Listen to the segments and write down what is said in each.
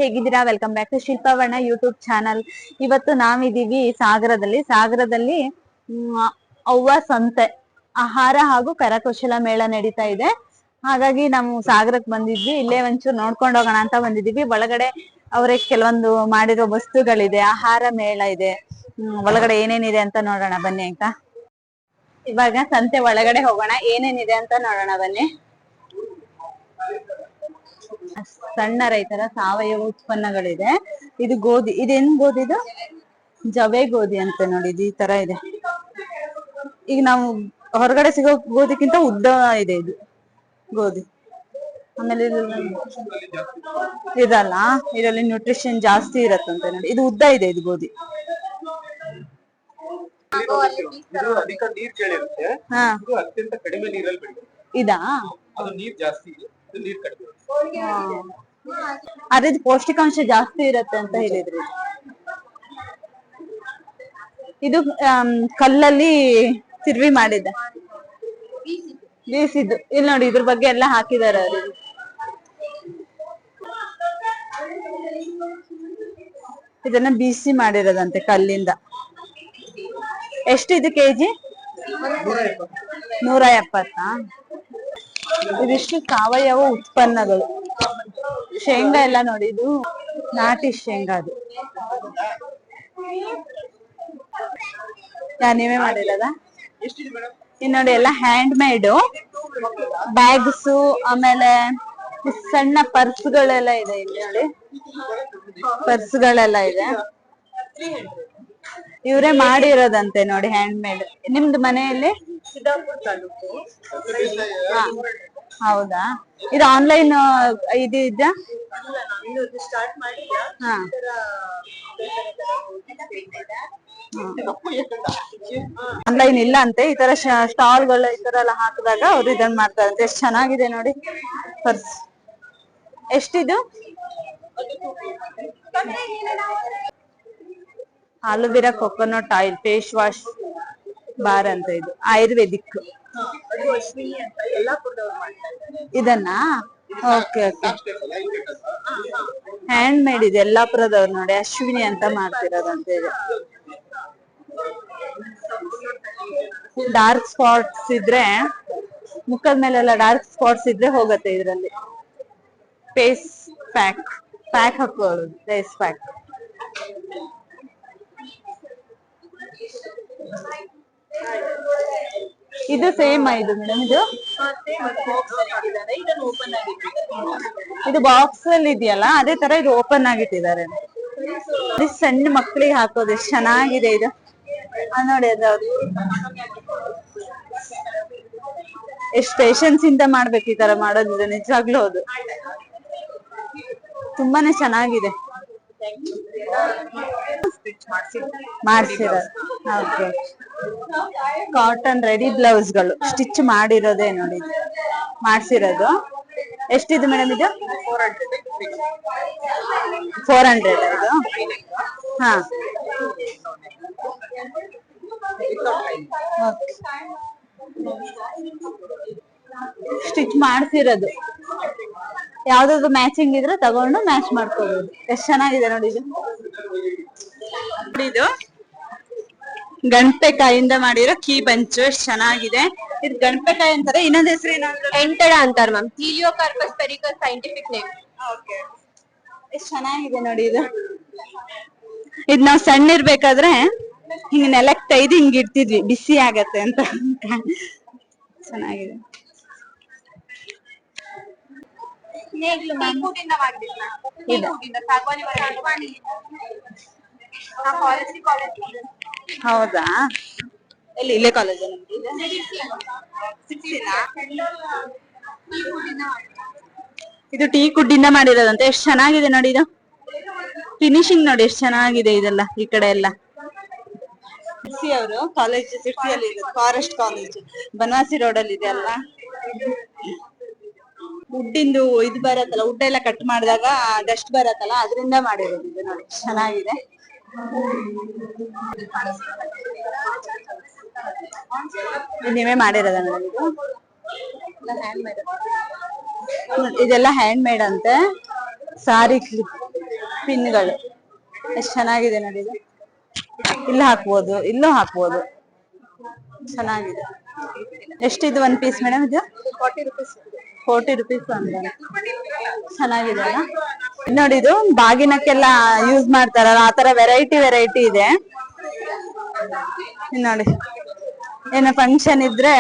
ಹೇಗಿದ್ದೀರಾ? Welcome back to Shilpavarna YouTube channel. ಇವತ್ತು ನಾವಿದೀವಿ ಸಾಗರದಲ್ಲಿ ಅವ್ವ ಸಂತೆ ಆಹಾರ ಹಾಗೂ ಕರಕುಶಲ ಮೇಳ ನಡೀತಾ ಇದೆ. ಹಾಗಾಗಿ ನಾವು ಸಾಗರಕ್ಕೆ ಬಂದಿದ್ವಿ. ಇಲ್ಲೇ ಒಂಚೂರು ನೋಡ್ಕೊಂಡು ಹೋಗೋಣ ಅಂತ ಬಂದಿದೀವಿ. ಒಳಗಡೆ ಅವರೇ ಕೆಲವೊಂದು ಮಾಡಿರೋ ವಸ್ತುಗಳಿದೆ, ಆಹಾರ ಮೇಳ ಇದೆ. ಒಳಗಡೆ ಏನೇನಿದೆ ಅಂತ ನೋಡೋಣ ಬನ್ನಿ ಅಂತ. ಇವಾಗ ಸಂತೆ ಒಳಗಡೆ ಹೋಗೋಣ, ಏನೇನಿದೆ ಅಂತ ನೋಡೋಣ ಬನ್ನಿ. ಸಣ್ಣ ರೈತರ ಸಾವಯವ ಉತ್ಪನ್ನಗಳಿದೆ. ಇದು ಗೋಧಿ, ಇದೇನ್ ಗೋಧಿ? ಇದು ಜವೆ ಗೋಧಿ ಅಂತ ನೋಡಿ. ಇದು ಈ ತರ ಇದೆ. ಈಗ ನಾವು ಹೊರಗಡೆ ಸಿಗೋ ಗೋಧಿಗಿಂತ ಉದ್ದ ಇದೆ ಇದು ಗೋಧಿ. ಆಮೇಲೆ ಇದಲ್ಲ, ಇದರಲ್ಲಿ ನ್ಯೂಟ್ರಿಷನ್ ಜಾಸ್ತಿ ಇರತ್ತಂತೆ ನೋಡಿ. ಇದು ಉದ್ದ ಇದೆ ಇದು ಗೋಧಿ. ಅಧಿಕ ನೀರ್ ಕೇಳಿರುತ್ತೆ. ಇದು ಅತ್ಯಂತ ಕಡಿಮೆ ನೀರಲ್ಲಿ ಬೆಳೆಯುತ್ತೆ. ಇದಾ? ಅದು ನೀರ್ ಜಾಸ್ತಿ ಇದೆ, ಇದು ನೀರ್ ಕಡಿಮೆ. ಅದ್ರ ಪೌಷ್ಟಿಕಾಂಶ ಜಾಸ್ತಿ ಇರತ್ತೆ ಅಂತ ಹೇಳಿದ್ರಿ. ಇದು ಕಲ್ಲಲ್ಲಿ ತಿರ್ವಿ ಮಾಡಿದ್ದೆ, ಬೀಸಿದ್ದು. ಇಲ್ಲಿ ನೋಡಿ, ಇದ್ರ ಬಗ್ಗೆ ಎಲ್ಲ ಹಾಕಿದಾರೆ ಅವ್ರಿಗೆ. ಇದನ್ನ ಬೀಸಿ ಮಾಡಿರೋದಂತೆ ಕಲ್ಲಿಂದ. ಎಷ್ಟಿದು ಕೆಜಿ? 170. ಇದಿಷ್ಟು ಸಾವಯವ ಉತ್ಪನ್ನಗಳು. ಶೇಂಗಾ ಎಲ್ಲ ನೋಡಿ, ಇದು ನಾಟಿ ಶೇಂಗಾ. ಅದು ನೀವೇ ಮಾಡಿರೋದ? ಇನ್ ನೋಡಿ, ಎಲ್ಲ ಹ್ಯಾಂಡ್ ಮೇಡ್ ಬ್ಯಾಗ್ಸ್, ಆಮೇಲೆ ಸಣ್ಣ ಪರ್ಸ್ಗಳೆಲ್ಲ ಇದೆ. ಇಲ್ಲಿ ನೋಡಿ, ಪರ್ಸ್ಗಳೆಲ್ಲ ಇದೆ. ಇವರೇ ಮಾಡಿರೋದಂತೆ ನೋಡಿ, ಹ್ಯಾಂಡ್ ಮೇಡ್. ನಿಮ್ದು ಮನೆಯಲ್ಲಿ? ಹೌದಾ? ಇದು ಆನ್ಲೈನ್ ಇದು ಇದೆಯಾ? ಆನ್ಲೈನ್ ಇಲ್ಲ ಅಂತೆ. ಈ ತರ ಸ್ಟಾಲ್ ಗಳು ಈ ತರ ಎಲ್ಲ ಹಾಕಿದಾಗ ಅವ್ರು ಇದನ್ನ ಮಾಡ್ತಾರಂತೆ. ಎಷ್ಟು ಚೆನ್ನಾಗಿದೆ ನೋಡಿ ಪರ್ಸ್. ಎಷ್ಟಿದು? Aloe vera coconut oil face wash bar ಅಂತ. ಇದು ಆಯುರ್ವೇದಿಕ್. ಇದನ್ನ ಓಕೆ ಓಕೆ. ಹ್ಯಾಂಡ್ ಮೇಡ್ ಇದೆ, ಯಲ್ಲಾಪುರದವ್ರು ನೋಡಿ. ಅಶ್ವಿನಿ ಅಂತ ಮಾಡ್ತಿರೋದಂತ ಇದೆ. ಡಾರ್ಕ್ ಸ್ಪಾಟ್ಸ್ ಇದ್ರೆ, ಮುಖದ ಮೇಲೆಲ್ಲ ಡಾರ್ಕ್ ಸ್ಪಾಟ್ಸ್ ಇದ್ರೆ ಹೋಗತ್ತೆ ಇದ್ರಲ್ಲಿ. ಫೇಸ್ ಪ್ಯಾಕ್ ಹಾಕೋದು, ಫೇಸ್ ಪ್ಯಾಕ್. ಇದು ಸೇಮ್ ಇದು ಮೇಡಮ್? ಇದು ಬಾಕ್ಸ್ ಅಲ್ಲಿ ಇದೆಯಲ್ಲ, ಅದೇ ತರ ಇದು ಓಪನ್ ಆಗಿಟ್ಟಿದ್ದಾರೆ. ಸಣ್ಣ ಮಕ್ಕಳಿಗೆ ಹಾಕೋದು. ಎಷ್ಟು ಚೆನ್ನಾಗಿದೆ ಇದು ನೋಡಿ. ಅದು ಎಷ್ಟು ಪೇಶನ್ಸ್ ಇಂದ ಮಾಡ್ಬೇಕು ಈ ತರ ಮಾಡೋದಿದೆ, ನಿಜವಾಗ್ಲೂ ಅದು ತುಂಬಾನೇ ಚೆನ್ನಾಗಿದೆ. ಮಾಡ್ಸಿರೋದು. ಓಕೆ. ಕಾಟನ್ ರೆಡಿ ಬ್ಲೌಸ್ ಗಳು ಸ್ಟಿಚ್ ಮಾಡಿರೋದೇ ನೋಡಿ, ಮಾಡ್ಸಿರೋದು. ಎಷ್ಟಿದೆ ಮೇಡಮ್ ಇದು? 400 ಇದು. ಹಾ, ಸ್ಟಿಚ್ ಮಾಡ್ಸಿರೋದು. ಯಾವ್ದಾದ್ರು ಮ್ಯಾಚಿಂಗ್ ಇದ್ರೆ ತಗೊಂಡು ಮ್ಯಾಚ್ ಮಾಡ್ಕೋಬಹುದು. ಎಷ್ಟ್ ಚೆನ್ನಾಗಿದೆ ನೋಡಿ ಇದು. ಇದು ಗಣಪೆಕಾಯಿಂದ ಮಾಡಿರೋ ಕೀ ಬಂಚು. ಎಷ್ಟ್ ಚೆನ್ನಾಗಿದೆ ಇದು. ಗಣಪೆಕಾಯಿ ಅಂತಾರೆ, ಇನ್ನೊಂದ್ ಹೆಸರು ಎಂಟಡ ಅಂತಾರ ಮ್ಯಾಮ್. ಹೀಲಿಯೋಕಾರ್ಪಸ್ ಪೆರಿಕಸ್ ಸೈಂಟಿಫಿಕ್ ನೇಮ್. ಎಷ್ಟ್ ಚೆನ್ನಾಗಿದೆ ನೋಡಿ ಇದು. ಇದ್ ನಾವ್ ಸಣ್ಣ ಇರ್ಬೇಕಾದ್ರೆ ಹಿಂಗ ನೆಲಕ್ ತೆಯ್ದು ಹಿಂಗ್ ಇಡ್ತಿದ್ವಿ, ಬಿಸಿ ಆಗತ್ತೆ ಅಂತ. ಚೆನ್ನಾಗಿದೆ. ಹೌದಾ? ಎಲ್ಲಿ? ಇಲ್ಲೇ ಕಾಲೇಜ್. ಇದು ಟೀ ಕುಡ್ಡಿಂದ ಮಾಡಿರೋದಂತೆ. ಎಷ್ಟ್ ಚೆನ್ನಾಗಿದೆ ನೋಡಿ ಇದು. ಫಿನಿಶಿಂಗ್ ನೋಡಿ ಎಷ್ಟ್ ಚೆನ್ನಾಗಿದೆ ಇದೆಲ್ಲ. ಈ ಕಡೆ ಎಲ್ಲ ಅವರು ಕಾಲೇಜ್ ಸಿರ್ಸಿಯಲ್ಲಿ ಇದೆ, ಫಾರೆಸ್ಟ್ ಕಾಲೇಜ್, ಬನವಾಸಿ ರೋಡ್ ಅಲ್ಲಿ ಇದೆ ಅಲ್ಲ. ವುಡ್ಡಿಂದು ಇದು ಬರತ್ತಲ್ಲ, ವುಡ್ ಎಲ್ಲ ಕಟ್ ಮಾಡಿದಾಗ ಡಸ್ಟ್ ಬರತ್ತಲ್ಲ, ಅದರಿಂದ ಮಾಡಿರೋದು ಇದು ನೋಡಿ. ಚೆನ್ನಾಗಿದೆ. ನೀವೇ ಮಾಡಿರೋದ ಮೇಡಮ್ ಇದು? ಇದೆಲ್ಲ ಹ್ಯಾಂಡ್ ಮೇಡ್ ಅಂತೆ. ಸಾರಿ ಪಿನ್ಗಳು ಎಷ್ಟು ಚೆನ್ನಾಗಿದೆ ನೋಡಿ ಇದು. ಇಲ್ಲಿ ಹಾಕ್ಬೋದು, ಇಲ್ಲೂ ಹಾಕ್ಬೋದು, ಚೆನ್ನಾಗಿದೆ. ಎಷ್ಟಿದು ಒಂದ್ ಪೀಸ್ ಮೇಡಮ್ ಇದು? 40 rupees ಅಂದ್ರೆ ಚೆನ್ನಾಗಿದೆ ಅಲ್ಲ. ನೋಡಿ ಇದು ಬಾಗಿನಕ್ಕೆಲ್ಲ ಯೂಸ್ ಮಾಡ್ತಾರಲ್ಲ ಆತರ ವೆರೈಟಿ ಇದೆ ನೋಡಿ. ಏನೋ ಫಂಕ್ಷನ್ ಇದ್ರೆ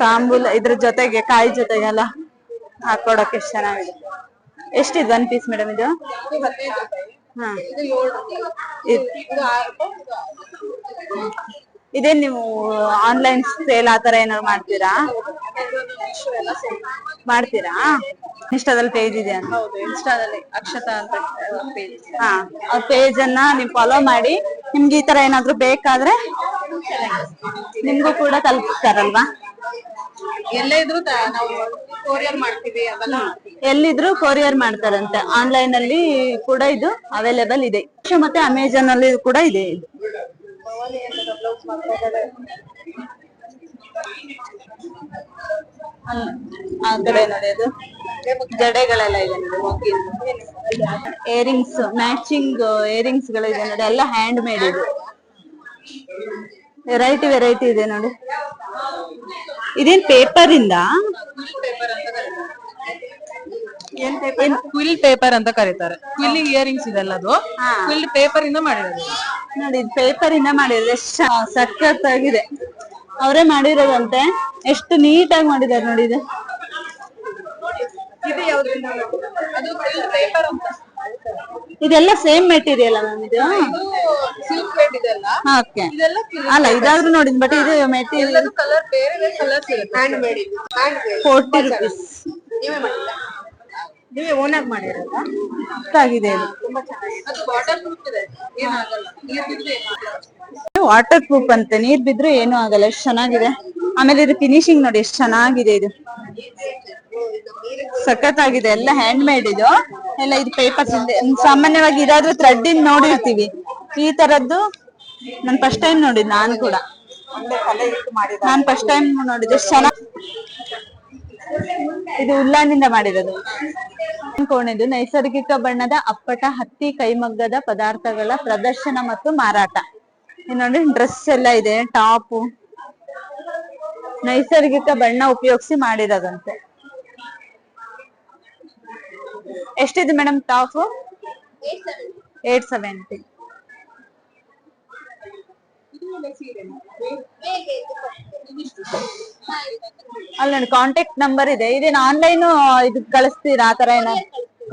ತಾಂಬೂಲ ಇದ್ರ ಜೊತೆಗೆ ಕಾಯಿ ಜೊತೆಗೆಲ್ಲ ಹಾಕೊಡಕ್ಕೆ ಎಷ್ಟು ಚೆನ್ನಾಗಿದೆ. ಎಷ್ಟಿದ್ ಒಂದ್ ಪೀಸ್ ಮೇಡಮ್ ಇದು? ಹಾ, ಇದೇ ನೀವು ಆನ್ಲೈನ್ ಸೇಲ್ ಆತರ ಏನಾದ್ರು ಮಾಡ್ತೀರಾ? ಮಾಡ್ತೀರಾ? ಇನ್ಸ್ಟಾದಲ್ಲಿ ಪೇಜ್ ಇದೆ ಅಂತ? ಇನ್ಸ್ಟಾದಲ್ಲಿ ಅಕ್ಷತಾ ಅಂತ ಪೇಜ್. ಹಾ, ಆ ಪೇಜ್ ಅನ್ನ ನೀವು ಫಾಲೋ ಮಾಡಿ. ನಿಮ್ಗೆ ಈ ತರ ಏನಾದ್ರು ಬೇಕಾದ್ರೆ ನಿಮ್ಗೂ ಕೂಡ ತಲುಪಿಸ್ತಾರಲ್ವಾ? ಎಲ್ಲೇ ಇದ್ರು ನಾವು ಕೊರಿಯರ್ ಮಾಡ್ತೀವಿ, ಅವೆಲ್ಲ ಎಲ್ಲಿದ್ರು ಕೊರಿಯರ್ ಮಾಡ್ತಾರಂತೆ. ಆನ್ಲೈನ್ ಅಲ್ಲಿ ಕೂಡ ಇದು ಅವೈಲೇಬಲ್ ಇದೆ, ಮತ್ತೆ ಅಮೆಜಾನ್ ಅಲ್ಲಿ ಕೂಡ ಇದೆ ಇದು. ಆ ಕಡೆ ನೋಡಿ ಅದು ಜಡೆಗಳೆಲ್ಲ ಇದೆ ನೋಡಿ. ಏರಿಂಗ್ಸ್, ಮ್ಯಾಚಿಂಗ್ ಏರಿಂಗ್ಸ್ ಗಳಿದೆ ನೋಡಿ, ಎಲ್ಲ ಹ್ಯಾಂಡ್ ಮೇಡ್ ಇದು. ವೆರೈಟಿ ಇದೆ ನೋಡಿ. ಇದೇನ್ ಪೇಪರ್ ಇಂದ? ಕ್ವಿಲ್ ಪೇಪರ್ ಅಂತ ಕರೀತಾರೆ. ಕ್ವಿಲ್ಲಿಂಗ್ ಇಯರಿಂಗ್ಸ್ ಇದೆಲ್ಲ ಅದು ಕ್ವಿಲ್ ಪೇಪರ್ ಇಂದ ಮಾಡಿರೋದು ನೋಡಿ. ಇದು ಪೇಪರ್ ಇಂದ ಮಾಡಿರೋದು, ಎಷ್ಟು ಸಖತ್ತಾಗಿದೆ. ಅವರೇ ಮಾಡಿರೋದಂತೆ, ಎಷ್ಟು ನೀಟಾಗಿ ಮಾಡಿದ್ದಾರೆ ನೋಡಿ. ಇದು ಇದೆಲ್ಲ ಸೇಮ್ ಮೆಟೀರಿಯಲ್ ಮ್ಯಾಮ್ ಇದು? ಸಿಲ್ಕ್ ವೇಟ್ ಇದೆಲ್ಲ. ಓಕೆ, ಅಲ್ಲ ಇದಾದ್ರೂ ನೋಡಿ, ಬಟ್ ಇದು ಮೆಟೀರಿಯಲ್ ಕಲರ್ ಬೇರೆ ಕಲರ್ಸ್ ಇರುತ್ತೆ. ಹ್ಯಾಂಡ್ ಮೇಡ್ ಇದು. 40 rupees. ನೀವೇ ಓನ್ ಆಗಿ ಮಾಡಿರೋದಾ? ಆಗಿದೆ ಇದು. ತುಂಬಾ ಚೆನ್ನಾಗಿದೆ. ಅದು ವಾಟರ್ ಪ್ರೂಫ್ ಇದೆ, ಏನಾಗಲ್ಲ. ನೀರ್ ಬಿದ್ರೆ ವಾಟರ್ ಪ್ರೂಫ್ ಅಂತೆ, ನೀರ್ ಬಿದ್ರು ಏನು ಆಗಲ್ಲ. ಎಷ್ಟು ಚೆನ್ನಾಗಿದೆ. ಆಮೇಲೆ ಇದು ಫಿನಿಶಿಂಗ್ ನೋಡಿ ಎಷ್ಟು ಚೆನ್ನಾಗಿದೆ. ಇದು ಸಖತ್ತಾಗಿದೆ. ಎಲ್ಲ ಹ್ಯಾಂಡ್ ಮೇಡ್ ಇದು ಎಲ್ಲ. ಇದು ಪೇಪರ್ಸ್ ಇದೆ. ಸಾಮಾನ್ಯವಾಗಿ ಇದಾದ್ರೂ ಥ್ರೆಡ್ ಇನ್ ನೋಡಿರ್ತೀವಿ, ಈ ತರದ್ದು ನಾನು ಫಸ್ಟ್ ಟೈಮ್ ನೋಡಿದ್. ನಾನು ಕೂಡ ಫಸ್ಟ್ ಟೈಮ್ ನೋಡಿದೆ. ಎಷ್ಟು ಚೆನ್ನಾಗಿ. ಇದು ಉಲ್ಲಾನಿಂದ ಮಾಡಿರೋದು. ಕೋಣೆದು ನೈಸರ್ಗಿಕ ಬಣ್ಣದ ಅಪ್ಪಟ ಹತ್ತಿ ಕೈಮಗ್ಗದ ಪದಾರ್ಥಗಳ ಪ್ರದರ್ಶನ ಮತ್ತು ಮಾರಾಟ. ನೋಡಿ ಡ್ರೆಸ್ ಎಲ್ಲ ಇದೆ, ಟಾಪ್ ನೈಸರ್ಗಿಕ ಬಣ್ಣ ಉಪಯೋಗಿಸಿ ಮಾಡಿರೋದಂತೆ. ಎಷ್ಟಿದೆ ಮೇಡಮ್ ಟಾಪ್? 870. ಅಲ್ಲಿ ನೋಡಿ ಕಾಂಟ್ಯಾಕ್ಟ್ ನಂಬರ್ ಇದೆ. ಇದೇನು ಆನ್ಲೈನ್ ಇದು ಕಳಿಸ್ತೀರಾ? ಆತರ ಏನ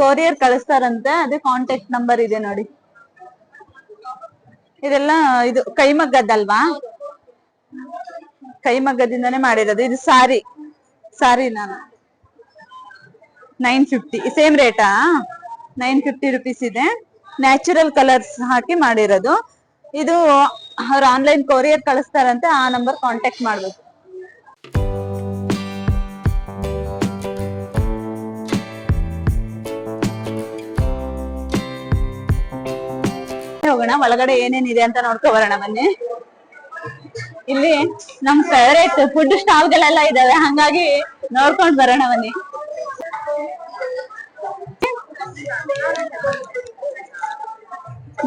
ಕೊರಿಯರ್ ಕಳಿಸ್ತಾರಂತೆ, ಅದೇ ಕಾಂಟ್ಯಾಕ್ಟ್ ನಂಬರ್ ಇದೆ ನೋಡಿ. ಇದೆಲ್ಲ ಇದು ಕೈಮಗ್ಗದಲ್ವಾ? ಕೈಮಗ್ಗದಿಂದಾನೇ ಮಾಡಿರೋದು. ಇದು ಸಾರಿ ನಾನು 950. ಸೇಮ್ ರೇಟಾ? 950 rupees ಇದೆ. ನ್ಯಾಚುರಲ್ ಕಲರ್ಸ್ ಹಾಕಿ ಮಾಡಿರೋದು ಇದು. ಅವ್ರು ಆನ್ಲೈನ್ ಕೊರಿಯರ್ ಕಳಿಸ್ತಾರಂತೆ, ಆ ನಂಬರ್ ಕಾಂಟ್ಯಾಕ್ಟ್ ಮಾಡ್ಬೇಕು. ಹೋಗೋಣ ಒಳಗಡೆ ಏನೇನಿದೆ ಅಂತ ನೋಡ್ಕೊ ಬರೋಣ ಬನ್ನಿ. ಇಲ್ಲಿ ನಮ್ ಫೇವರೇಟ್ ಫುಡ್ ಸ್ಟಾಲ್ ಗಳೆಲ್ಲ ಇದಾವೆ, ಹಂಗಾಗಿ ನೋಡ್ಕೊಂಡ್ ಬರೋಣ ಬನ್ನಿ.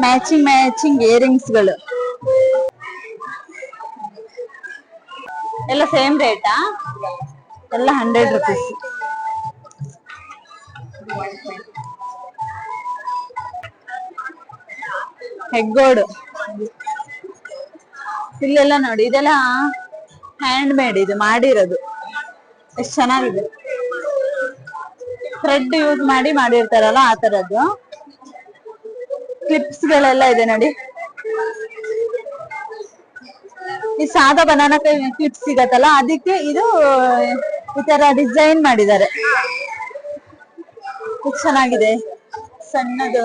ಮ್ಯಾಚಿಂಗ್ ಇಯರಿಂಗ್ಸ್ ಗಳು ಎಲ್ಲ ಸೇಮ್ ರೇಟಾ? ಎಲ್ಲ 100 rupees. ಹೆಗ್ಗೋಡು ಇಲ್ಲೆಲ್ಲ ನೋಡಿ, ಇದೆಲ್ಲ ಹ್ಯಾಂಡ್ ಮೇಡ್ ಇದು ಮಾಡಿರೋದು. ಎಷ್ಟು ಚೆನ್ನಾಗಿದೆ. ಥ್ರೆಡ್ ಯೂಸ್ ಮಾಡಿ ಮಾಡಿರ್ತಾರಲ್ಲ ಆ ತರದ್ದು. ಕ್ಲಿಪ್ಸ್ ಗಳೆಲ್ಲ ಇದೆ ನೋಡಿ. ಈ ಸಾದಾ ಬನಾನಾ ಕ್ಲಿಪ್ಸ್ ಸಿಗತ್ತಲ್ಲ, ಅದಕ್ಕೆ ಇದು ಈ ತರ ಡಿಸೈನ್ ಮಾಡಿದ್ದಾರೆ. ಎಷ್ಟು ಚೆನ್ನಾಗಿದೆ. ಸಣ್ಣದು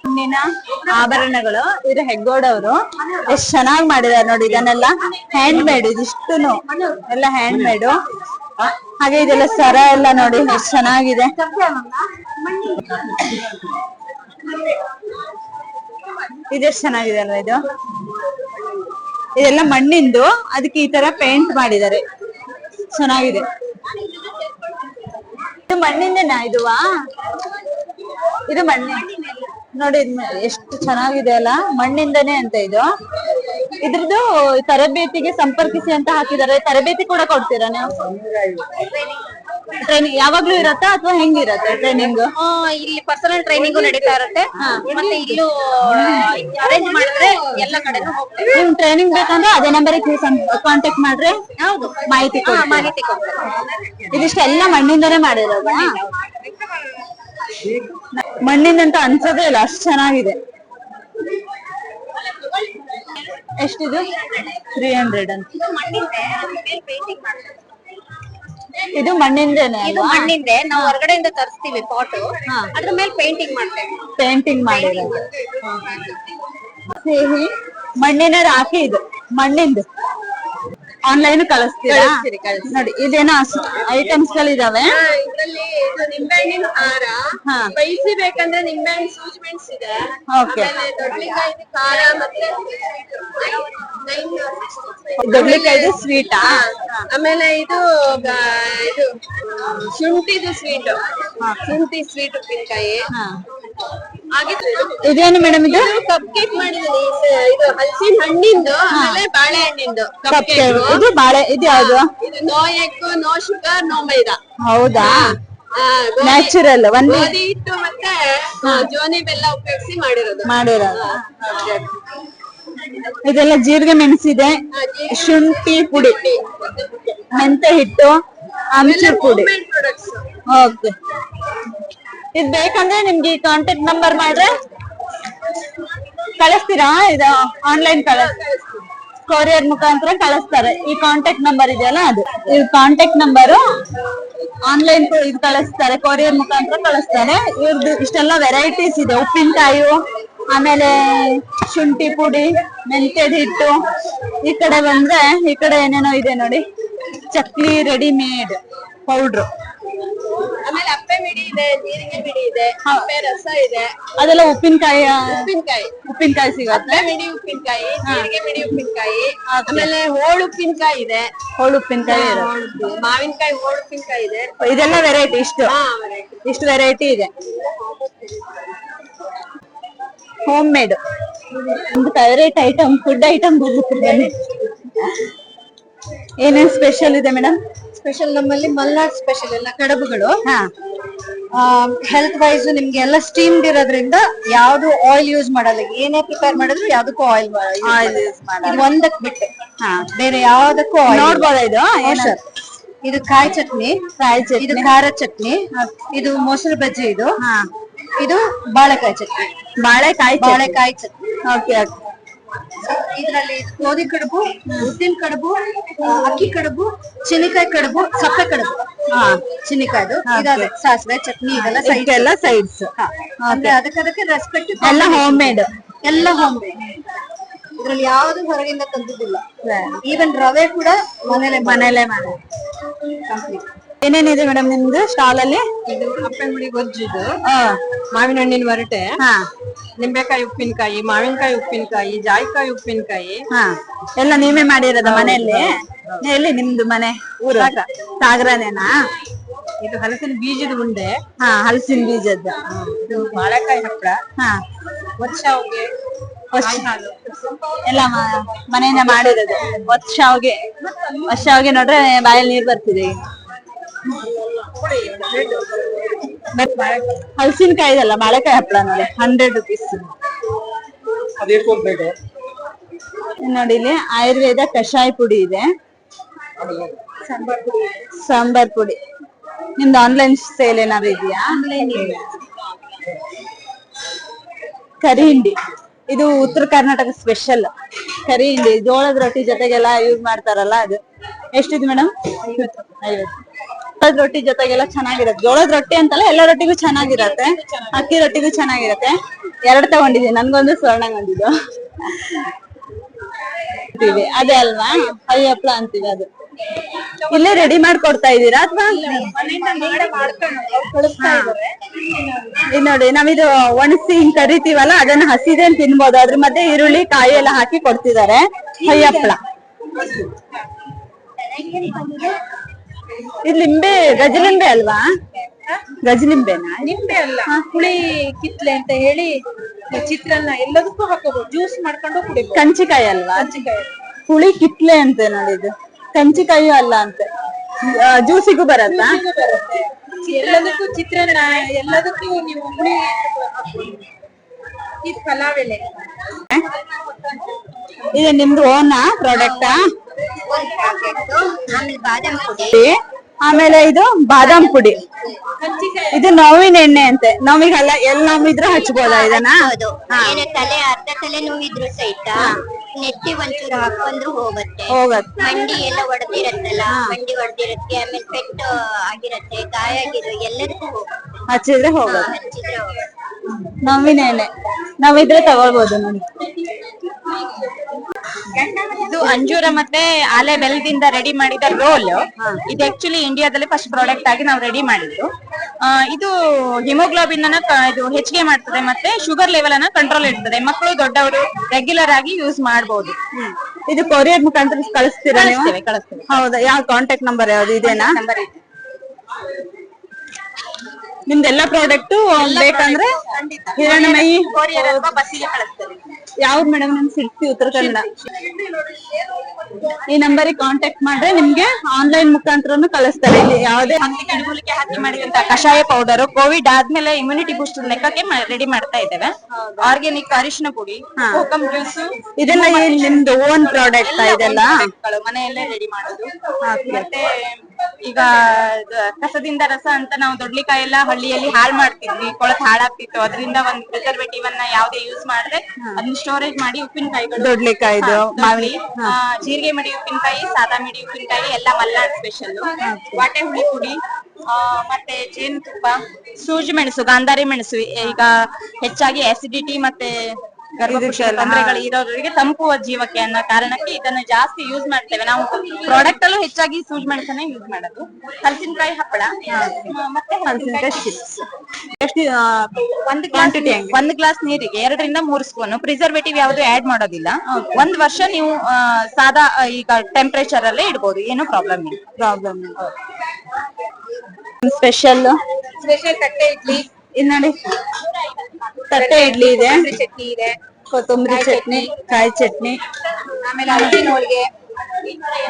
ಹೆಣ್ಣಿನ ಆಭರಣಗಳು. ಇವ್ರು ಹೆಗ್ಗೋಡವರು. ಎಷ್ಟ್ ಚೆನ್ನಾಗಿ ಮಾಡಿದಾರೆ ನೋಡಿ. ಇದನ್ನೆಲ್ಲ ಹ್ಯಾಂಡ್ ಮೇಡ್, ಇದಿಷ್ಟುನು ಎಲ್ಲ ಹ್ಯಾಂಡ್ ಮೇಡ್. ಹಾಗೆ ಇದೆಲ್ಲ ಸರ ಎಲ್ಲ ನೋಡಿ ಎಷ್ಟ್ ಚೆನ್ನಾಗಿದೆ. ಇದೆಷ್ಟು ಚೆನ್ನಾಗಿದೆ ಅಲ್ವಾ ಇದು? ಇದೆಲ್ಲ ಮಣ್ಣಿಂದು, ಅದಕ್ಕೆ ಈ ತರ ಪೇಂಟ್ ಮಾಡಿದ್ದಾರೆ. ಚೆನ್ನಾಗಿದೆ. ಇದು ಮಣ್ಣಿಂದೇನಾ ಇದುವಾ? ಇದು ಮಣ್ಣಿ ನೋಡಿ ಎಷ್ಟು ಚೆನ್ನಾಗಿದೆ ಅಲ್ಲ, ಮಣ್ಣಿಂದನೇ ಅಂತ ಇದು. ಇದ್ರದ್ದು ತರಬೇತಿಗೆ ಸಂಪರ್ಕಿಸಿ ಅಂತ ಹಾಕಿದ್ದಾರೆ. ತರಬೇತಿ ಕೂಡ ಕೊಡ್ತೀರಾ ನೀವು? ಟ್ರೈನಿಂಗ್ ಯಾವಾಗ್ಲೂ ಇರತ್ತಾ ಅಥವಾ ಹೆಂಗಿರತ್ತೆ ಟ್ರೈನಿಂಗ್? ಇಲ್ಲಿ ಪರ್ಸನಲ್ ಟ್ರೈನಿಂಗ್ ನಡೀತಾ ಇರುತ್ತೆ. ಮತ್ತೆ ಇಲ್ಲೂ ಅರೇಂಜ್ ಮಾಡಿದ್ರೆ ಎಲ್ಲ ಕಡೆನೂ ಹೋಗ್ತೇವೆ. ನಿಮ್ ಟ್ರೈನಿಂಗ್ ಬೇಕಂದ್ರೆ ಅದೇ ನಂಬರಿಗೆ ಕಾಂಟ್ಯಾಕ್ಟ್ ಮಾಡ್ರೆ ಮಾಹಿತಿ ಮಾಹಿತಿ ಕೊಡ್ತೇವೆ. ಇದಿಷ್ಟೆಲ್ಲ ಮಣ್ಣಿಂದನೇ ಮಾಡಿರೋದ? ಮಣ್ಣಿಂದಂತ ಅನ್ಸೋದೇ ಇಲ್ಲ, ಅಷ್ಟು ಚೆನ್ನಾಗಿದೆ. ಎಷ್ಟಿದು? 300 ಅಂತ. ಇದು ಮಣ್ಣಿಂದೇನೆ? ಇದು ಮಣ್ಣಿಂದೆ, ನಾವು ಹೊರಗಡೆಯಿಂದ ತರಿಸ್ತೀವಿ ಪಾಟ್, ಅದ್ರ ಮೇಲೆ ಪೇಂಟಿಂಗ್ ಮಾಡ್ತೇವೆ. ಪೇಂಟಿಂಗ್ ಮಾಡಿರೋದು. ಸಿಹಿ ಮಣ್ಣಿನ ರಾಖಿ ಇದು, ಮಣ್ಣಿಂದು. ಆನ್ಲೈನ್ ಕಳಿಸ್ತೀರಾ? ನೋಡಿ ಇದೇನೋ ಐಟಮ್ಸ್ ಗಳಿದಾವೆ. ಇದ್ರಲ್ಲಿ ನಿಂಬೆಹಣ್ಣಿನ ಹಾರ, ಬೈಸಿ ಬೇಕಂದ್ರೆ ನಿಂಬೆಹಣ್ಣು ಸೂಜಿ ಮೆಣಸಿದೆ, ದೊಡ್ಡಲಿಕಾಯಿ ಖಾರ, ಮತ್ತೆ ದೊಡ್ಡಲಿಕಾಯ್ದು ಸ್ವೀಟಾ? ಆಮೇಲೆ ಇದು ಶುಂಠಿದು ಸ್ವೀಟ್, ಶುಂಠಿ ಸ್ವೀಟ್ ಉಪ್ಪಿನಕಾಯಿ. ಇದೇನು ಮೇಡಮ್ ಇದು? ಕಪ್ ಕೇಕ್ ಮಾಡಿದೀನಿ. ಇದು ಹಲಸಿನ ಹಣ್ಣಿಂದು, ಆಮೇಲೆ ಬಾಳೆಹಣ್ಣಿಂದು ಕಪ್ ಕೇಕ್. ಇದು ಬಾಳೆ, ಇದು ಯಾವ್ದು? ಇದು no egg, no sugar, no maida. ಹೌದಾ? ನ್ಯಾಚುರಲ್ ಗೋಧಿ ಹಿಟ್ಟು ಮತ್ತೆ ಜೋನಿ ಬೆಲ್ಲ ಉಪಯೋಗಿಸಿ ಮಾಡಿರೋದು. ಇದೆಲ್ಲ ಜೀರಿಗೆ ಮೆಣಸಿದೆ, ಶುಂಠಿ ಪುಡಿ, ಮೆಂತೆ ಹಿಟ್ಟು, ಆಮ್ಚೂರ್ ಪುಡಿ. ಓಕೆ, ಇದ್ ಬೇಕಂದ್ರೆ ನಿಮ್ಗೆ ಕಾಂಟ್ಯಾಕ್ಟ್ ನಂಬರ್ ಮಾಡ್ರೆ ಕಳಿಸ್ತೀರಾ? ಇದು ಆನ್ಲೈನ್ ಕೊರಿಯರ್ ಮುಖಾಂತರ ಕಳಿಸ್ತಾರೆ. ಈ ಕಾಂಟ್ಯಾಕ್ಟ್ ನಂಬರ್ ಇದೆಯಲ್ಲ ಅದು, ಇದು ಕಾಂಟ್ಯಾಕ್ಟ್ ನಂಬರು. ಆನ್ಲೈನ್ ಇದು ಕಳಿಸ್ತಾರೆ, ಕೊರಿಯರ್ ಮುಖಾಂತರ ಕಳಿಸ್ತಾರೆ. ಇವ್ರದ್ದು ಇಷ್ಟೆಲ್ಲ ವೆರೈಟೀಸ್ ಇದೆ. ಉಪ್ಪಿನಕಾಯಿ, ಆಮೇಲೆ ಶುಂಠಿ ಪುಡಿ, ಮೆಂತ್ಯದ ಹಿಟ್ಟು. ಈ ಕಡೆ ಬಂದ್ರೆ ಈ ಕಡೆ ಏನೇನೋ ಇದೆ ನೋಡಿ, ಚಕ್ಲಿ ರೆಡಿಮೇಡ್ ಪೌಡ್ರು. ಆಮೇಲೆ ಅಪ್ಪೆ ಮಿಡಿ ಇದೆ, ಜೀರಿಗೆ ಮಿಡಿ ಇದೆ, ಅಪ್ಪೆ ರಸ ಇದೆ. ಅದೆಲ್ಲ ಉಪ್ಪಿನಕಾಯಿ ಸಿಗುತ್ತೆ. ಅಪ್ಪೆ ಮಿಡಿ ಉಪ್ಪಿನಕಾಯಿ, ಜೀರಿಗೆ ಮಿಡಿ ಉಪ್ಪಿನಕಾಯಿ, ಆಮೇಲೆ ಹೋಳು ಉಪ್ಪಿನಕಾಯಿ ಇದೆ. ಹೋಳು ಉಪ್ಪಿನಕಾಯಿ, ಮಾವಿನಕಾಯಿ ಹೋಳು ಉಪ್ಪಿನಕಾಯಿ ಇದೆ. ಇದೆಲ್ಲ ವೆರೈಟಿ, ಇಷ್ಟು ವೆರೈಟಿ ಇದೆ. ಹೋಮ್ ಮೇಡ್ ಒಂದು ಫೇವರೇಟ್ ಐಟಮ್, ಫುಡ್ ಐಟಮ್ ಬರುತ್ತೆ. ಏನೇನ್ ಸ್ಪೆಷಲ್ ಇದೆ ಮೇಡಮ್? ಸ್ಪೆಷಲ್ ನಮ್ಮಲ್ಲಿ ಮಲ್ನಾಡ್ ಸ್ಪೆಷಲ್ ಎಲ್ಲ ಕಡುಬುಗಳು. ಹೆಲ್ತ್ ವೈಸ್ ನಿಮ್ಗೆ ಎಲ್ಲ ಸ್ಟೀಮ್ಡ್ ಇರೋದ್ರಿಂದ ಯಾವ್ದು ಆಯಿಲ್ ಯೂಸ್ ಮಾಡಲ್ಲ. ಏನೇ ಪ್ರಿಪೇರ್ ಮಾಡಿದ್ರು ಯಾವ್ದಕ್ಕೂ ಆಯಿಲ್ ಯೂಸ್ ಮಾಡಲ್ಲ. ಒಂದಕ್ ಬಿಟ್ಟು ಬೇರೆ ಯಾವ್ದಕ್ಕೂ ನೋಡ್ಬೋದ ಇದು? ಇದು ಕಾಯಿ ಚಟ್ನಿ, ಇದು ಖಾರ ಚಟ್ನಿ, ಇದು ಮೊಸರು ಬಜ್ಜಿ, ಇದು ಬಾಳೆಕಾಯಿ ಚಟ್ನಿ. ಬಾಳೆಕಾಯಿ ಚಟ್ನಿ. ಓಕೆ. ಇದ್ರಲ್ಲಿ ಗೋಧಿ ಕಡುಬು, ಉದ್ದಿನ ಕಡುಬು, ಅಕ್ಕಿ ಕಡುಬು, ಚಿನಿಕಾಯಿ ಕಡುಬು, ಸಪ್ಪೆ ಕಡುಬು. ಚಿನಿಕಾಯ್ದು ಇದಾವೆ, ಸಾಸಿವೆ ಚಟ್ನಿ, ಇದೆಲ್ಲ ಸೈಡ್ಸ್. ಅಂದ್ರೆ ಅದಕ್ಕೆ ರೆಸ್ಪೆಕ್ಟ್. ಎಲ್ಲ ಹೋಮ್ ಮೇಡ್, ಇದ್ರಲ್ಲಿ ಯಾವ್ದು ಹೊರಗಿಂದ ತಂದಿದ್ದಿಲ್ಲ. ಈವನ್ ರವೆ ಕೂಡ ಮನೇಲೆ ಮಾಡಿ. ಏನೇನಿದೆ ಮೇಡಮ್ ನಿಮ್ದು ಸ್ಟಾಲ್ ಅಲ್ಲಿ? ಇದು ಅಪ್ಪೆ ಮುಡಿ ಗೊಜ್ಜಿದು, ಮಾವಿನ ಹಣ್ಣಿನ ವರಟೆ, ನಿಂಬೆಕಾಯಿ ಉಪ್ಪಿನಕಾಯಿ, ಮಾವಿನಕಾಯಿ ಉಪ್ಪಿನಕಾಯಿ, ಜಾಯಿಕಾಯಿ ಉಪ್ಪಿನಕಾಯಿ. ಎಲ್ಲ ನೀವೇ ಮಾಡಿರೋದ ಮನೆಯಲ್ಲಿ? ಎಲ್ಲಿ ನಿಮ್ದು ಮನೆ? ಊರು ಸಾಗರನೇನಾ? ಇದು ಹಲಸಿನ ಬೀಜದ ಉಂಡೆ. ಹಲಸಿನ ಬೀಜದ. ಇದು ಬಾಳೆಕಾಯಿ ಹಪ್ಪಳ, ಒಚ್ಚಾವ್ಗೆ, ಎಲ್ಲ ಮನೆಯಿಂದ ಮಾಡಿರೋದು. ವರ್ಷಾವ್ಗೆ ನೋಡ್ರೆ ಬಾಯಲ್ಲಿ ನೀರ್ ಬರ್ತಿದೆ. ಹಲಸಿನಕಾಯಿ ಇದಲ್ಲ, ಬಾಳೆಕಾಯಿ ಹಪ್ಪಳ ನೋಡಿ, 100 rupees. ನೋಡಿ ಇಲ್ಲಿ ಆಯುರ್ವೇದ ಕಷಾಯ ಪುಡಿ ಇದೆ, ಸಾಂಬಾರ್ ಪುಡಿ. ನಿಮ್ದು ಆನ್ಲೈನ್ ಸೇಲ್ ಏನಾದ್ರು ಇದೆಯಾ? ಕರಿ ಹಿಂಡಿ, ಇದು ಉತ್ತರ ಕರ್ನಾಟಕ ಸ್ಪೆಷಲ್ ಕರಿ ಹಿಂಡಿ. ಜೋಳದ ರೊಟ್ಟಿ ಜೊತೆಗೆಲ್ಲ ಯೂಸ್ ಮಾಡ್ತಾರಲ್ಲ ಅದು. ಎಷ್ಟಿದೆ ಮೇಡಮ್? 50. ಜೋಳದ ರೊಟ್ಟಿ ಜೊತೆಗೆಲ್ಲ ಚೆನ್ನಾಗಿರುತ್ತೆ. ಜೋಳದ ರೊಟ್ಟಿ ಅಂತಲ್ಲ, ಎಲ್ಲ ರೊಟ್ಟಿಗೂ ಚೆನ್ನಾಗಿರತ್ತೆ, ಅಕ್ಕಿ ರೊಟ್ಟಿಗೂ ಚೆನ್ನಾಗಿರತ್ತೆ. 2 ತಗೊಂಡಿದ್ದೀನಿ, ನನ್ಗೊಂದು ಸ್ವರ್ಣಂಗ್ ಒಂದಿದ್ದು. ಅದೇ ಅಲ್ವಾ ಕೈ ಹಪ್ಳ ಅಂತೀವಿ, ಅದು ಇಲ್ಲೇ ರೆಡಿ ಮಾಡ್ಕೊಡ್ತಾ ಇದ್ದೀರಾ ಅಥವಾ? ನೋಡಿ, ನಾವಿದು ಒಣಸಿ ಹಿಂಗ್ ಕರಿತೀವಲ್ಲ, ಅದನ್ನ ಹಸಿದೇನ್ ತಿನ್ಬೋದು. ಅದ್ರ ಮಧ್ಯೆ ಈರುಳ್ಳಿ ಕಾಯಿ ಎಲ್ಲ ಹಾಕಿ ಕೊಡ್ತಿದ್ದಾರೆ. ಕೈ ಹಪ್ಳ ಇದು ಲಿಂಬೆ ಗಜಲಿಂಬೆ ಅಲ್ವಾ? ಗಜಲಿಂಬೆನಾ? ನಿಂಬೆ ಅಲ್ಲ, ಹುಳಿ ಕಿತ್ಲೆ ಅಂತ ಹೇಳಿ ಚಿತ್ರಾನ್ನ ಎಲ್ಲದಕ್ಕೂ ಹಾಕೋಬಹುದು, ಜ್ಯೂಸ್ ಮಾಡ್ಕೊಂಡು ಕುಡಿಬಹುದು. ಕಂಚಿಕಾಯಿ ಅಲ್ವಾ? ಕಜ್ಜಿಕಾಯಿ ಹುಳಿ ಕಿತ್ಲೆ ಅಂತೆ ನೋಡಿದ್ದು, ಕಂಚಿಕಾಯಿ ಅಲ್ಲ ಅಂತೆ. ಜ್ಯೂಸಿಗೂ ಬರತ್ತಾ? ಬರುತ್ತೆ. ಎಲ್ಲದಕ್ಕೂ ಚಿತ್ರಾನ್ನ, ಎಲ್ಲದಕ್ಕೂ ನೀವು ಹುಳಿ ಹಾಕ್ಬೋದು. ಇದು ಪಲಾವ್ ಎಲೆ. ಇದು ನಿಮ್ದು ಓನಾ ಪ್ರಾಡಕ್ಟಾ? ಆಮೇಲೆ ಬಾದಾಮ್ ಪುಡಿ, ಆಮೇಲೆ ಇದು ಬಾದಾಮ್ ಪುಡಿ, ಕಜ್ಜಿಕಾಯಿ ಇದು ನೋವಿನ ಎಣ್ಣೆ ಅಂತೆ. ನೋವಿಗೆಲ್ಲ ಎಲ್ಲಿ ನೋವಿದ್ರು ಹಚ್ಬೋದಾ ಇದನ್ನ? ಹೌದು. ಏನೇ ತಲೆ ಅರ್ಧ ತಲೆ ನೋವಿದ್ರು ಸಹಿತ ನೆತ್ತಿ ಒಂಚೂರು ಹಾಕೊಂಡ್ರು ಹೋಗುತ್ತೆ. ಮಂಡಿ ಎಲ್ಲ ಒಡೆದಿರತ್ತಲ್ಲ, ಮಂಡಿ ಒಡೆದಿರತ್ತೆ, ಆಮೇಲೆ ಪೆಟ್ಟು ಆಗಿರತ್ತೆ, ಗಾಯ ಆಗಿರೋ ಎಲ್ಲದಕ್ಕೂ ಹೋಗುತ್ತೆ. ಹಚ್ಚಿದ್ರೆ ಹೋಗೋದು. ಹಚ್ಚಿದ್ರೆ ಹೋಗುತ್ತೆ. ನೋವಿನ ಎಣ್ಣೆ ನಾವಿದ್ರೆ ತಗೊಳ್ಬೋದು ನೋಡಿ. ಇದು ಅಂಜೂರ ಮತ್ತೆ ಆಲೆ ಬೆಲ್ಲದಿಂದ ರೆಡಿ ಮಾಡಿದ ರೋಲ್. ಇದು ಆಕ್ಚುಲಿ ಇಂಡಿಯಾದಲ್ಲಿ ಫಸ್ಟ್ ಪ್ರಾಡಕ್ಟ್ ಆಗಿ ನಾವು ರೆಡಿ ಮಾಡಿದ್ದು. ಇದು ಹಿಮೋಗ್ಲೋಬಿನ್ ಅನ್ನ ಇದು ಹೆಚ್ಚಿಗೆ ಮಾಡ್ತದೆ, ಮತ್ತೆ ಶುಗರ್ ಲೆವೆಲ್ ಅನ್ನ ಕಂಟ್ರೋಲ್ ಇಡ್ತದೆ. ಮಕ್ಕಳು ದೊಡ್ಡವರು ರೆಗ್ಯುಲರ್ ಆಗಿ ಯೂಸ್ ಮಾಡಬಹುದು. ಇದು ಕೊರಿಯರ್ ಮುಖಾಂತರ ಕಳಿಸ್ತೀರಾ ನೀವು? ಕಳಿಸ್ತೇವೆ. ಹೌದಾ? ಯಾವ ಕಾಂಟ್ಯಾಕ್ಟ್ ನಂಬರ್ ಯಾವ್ದು ಇದೇನಾ? ನಂಬರ್ ಇದೆ. ನಿಮ್ದೆಲ್ಲ ಪ್ರಾಡಕ್ಟ್ ಬೇಕಂದ್ರೆ ಹಿರಣ್ಮಯಿ ಕೊರಿಯರ್ ಅಥವಾ ಬಸ್ಸಿಗೆ ಕಳಿಸ್ತೇವೆ. ಯಾವ್ದು ಮೇಡಮ್? ನಮ್ ಸಿರ್ಸಿ, ಉತ್ತರ ಕನ್ನಡ. ಈ ನಂಬರಿಗೆ ಕಾಂಟ್ಯಾಕ್ಟ್ ಮಾಡ್ರೆ ನಿಮ್ಗೆ ಆನ್ಲೈನ್ ಮುಖಾಂತರನು ಕಳಿಸ್ತಾರೆ. ಇಲ್ಲಿ ಯಾವುದೇ ಹಂದಿ ಗಿಡಮೂಲಿಕೆ ಹಾಕಿ ಮಾಡಿದಂತ ಕಷಾಯ ಪೌಡರ್ ಕೋವಿಡ್ ಆದ್ಮೇಲೆ ಇಮ್ಯುನಿಟಿ ಬೂಸ್ಟ್ ಲೆಕ್ಕಕ್ಕೆ ರೆಡಿ ಮಾಡ್ತಾ ಇದ್ದೇವೆ. ಆರ್ಗ್ಯಾನಿಕ್ ಅರಿಶಿನ ಪುಡಿ, ಕೋಕಂ ಜ್ಯೂಸ್, ಇದೆಲ್ಲ ನಿಮ್ದು ಓನ್ ಪ್ರಾಡಕ್ಟ್ ಇದೆಲ್ಲ ಮನೆಯಲ್ಲೇ ರೆಡಿ ಮಾಡೋದು. ಮತ್ತೆ ಈಗ ಕಸದಿಂದ ರಸ ಅಂತ ನಾವು ದೊಡ್ಲಿಕಾಯಿ ಎಲ್ಲ ಹಳ್ಳಿಯಲ್ಲಿ ಹಾಳ್ ಮಾಡ್ತಿದ್ವಿ, ಕೊಳತ್ ಹಾಳಾಗ್ತಿತ್ತು. ಅದರಿಂದ ಒಂದು ಪ್ರಿಸರ್ವೇಟಿವ್ ಅನ್ನ ಯಾವ್ದೇ ಯೂಸ್ ಮಾಡಿದ್ರೆ ಅದನ್ನ ಸ್ಟೋರೇಜ್ ಮಾಡಿ ಉಪ್ಪಿನಕಾಯಿಗಳು, ದೊಡ್ಲಿಕಾಯ್ದು, ಮಾವಿನ ಜೀರಿಗೆ ಮಡಿ ಉಪ್ಪಿನಕಾಯಿ, ಸಾದಾ ಮಿಡಿ ಉಪ್ಪಿನಕಾಯಿ ಎಲ್ಲ ಮಲ್ನಾಡ್ ಸ್ಪೆಷಲ್. ವಾಟೆ ಹುಳಿ ಪುಡಿ, ಮತ್ತೆ ಜೇನುತುಪ್ಪ, ಸೂಜಿ ಮೆಣಸು, ಗಾಂಧಾರಿ ಮೆಣಸು. ಈಗ ಹೆಚ್ಚಾಗಿ ಆಸಿಡಿಟಿ ಮತ್ತೆ ಗರ್ಭಕೋಶ ತೊಂದರೆಗಳು ಇರೋರಿಗೆ ತಂಪುವ ಜೀವಕ್ಕೆ ಅನ್ನೋ ಕಾರಣಕ್ಕೆ ಇದನ್ನ ಜಾಸ್ತಿ ಯೂಸ್ ಮಾಡ್ತೇವೆ ನಾವು. ಪ್ರಾಡಕ್ಟ್ ಅಲ್ಲೂ ಹೆಚ್ಚಾಗಿ ಸೂಜಿ ಮೆಣಸನ್ನೇ ಯೂಸ್ ಮಾಡೋದು. ಹಲಸಿನಕಾಯಿ ಹಪ್ಪಳ ಮತ್ತೆ ಹಲಸಿನಕಾಯಿ ಚಿಪ್ಸ್. ಒಂದು ಗ್ಲಾಸ್ ನೀರಿಗೆ 2 ರಿಂದ 3 ಸ್ಪೂನ್. ಪ್ರಿಸರ್ವೇಟಿವ್ ಯಾವ್ದು ಆಡ್ ಮಾಡೋದಿಲ್ಲ. 1 ವರ್ಷ ನೀವು ಸಾದಾ ಈಗ ಟೆಂಪರೇಚರ್ ಅಲ್ಲೇ ಇಡ್ಬೋದು, ಏನು ಪ್ರಾಬ್ಲಮ್ ಇಲ್ಲ. ಸ್ಪೆಷಲ್ ತಟ್ಟೆ ಇಡ್ಲಿ, ಇದು ನೋಡಿ, ತಟ್ಟೆ ಇಡ್ಲಿ ಇದೆ, ಚಟ್ನಿ ಇದೆ, ಕೊತ್ತಂಬರಿ ಚಟ್ನಿ, ಕಾಯಿ ಚಟ್ನಿ, ಆಮೇಲೆ ಹಲಸಿನ ಹೋಳಿಗೆ,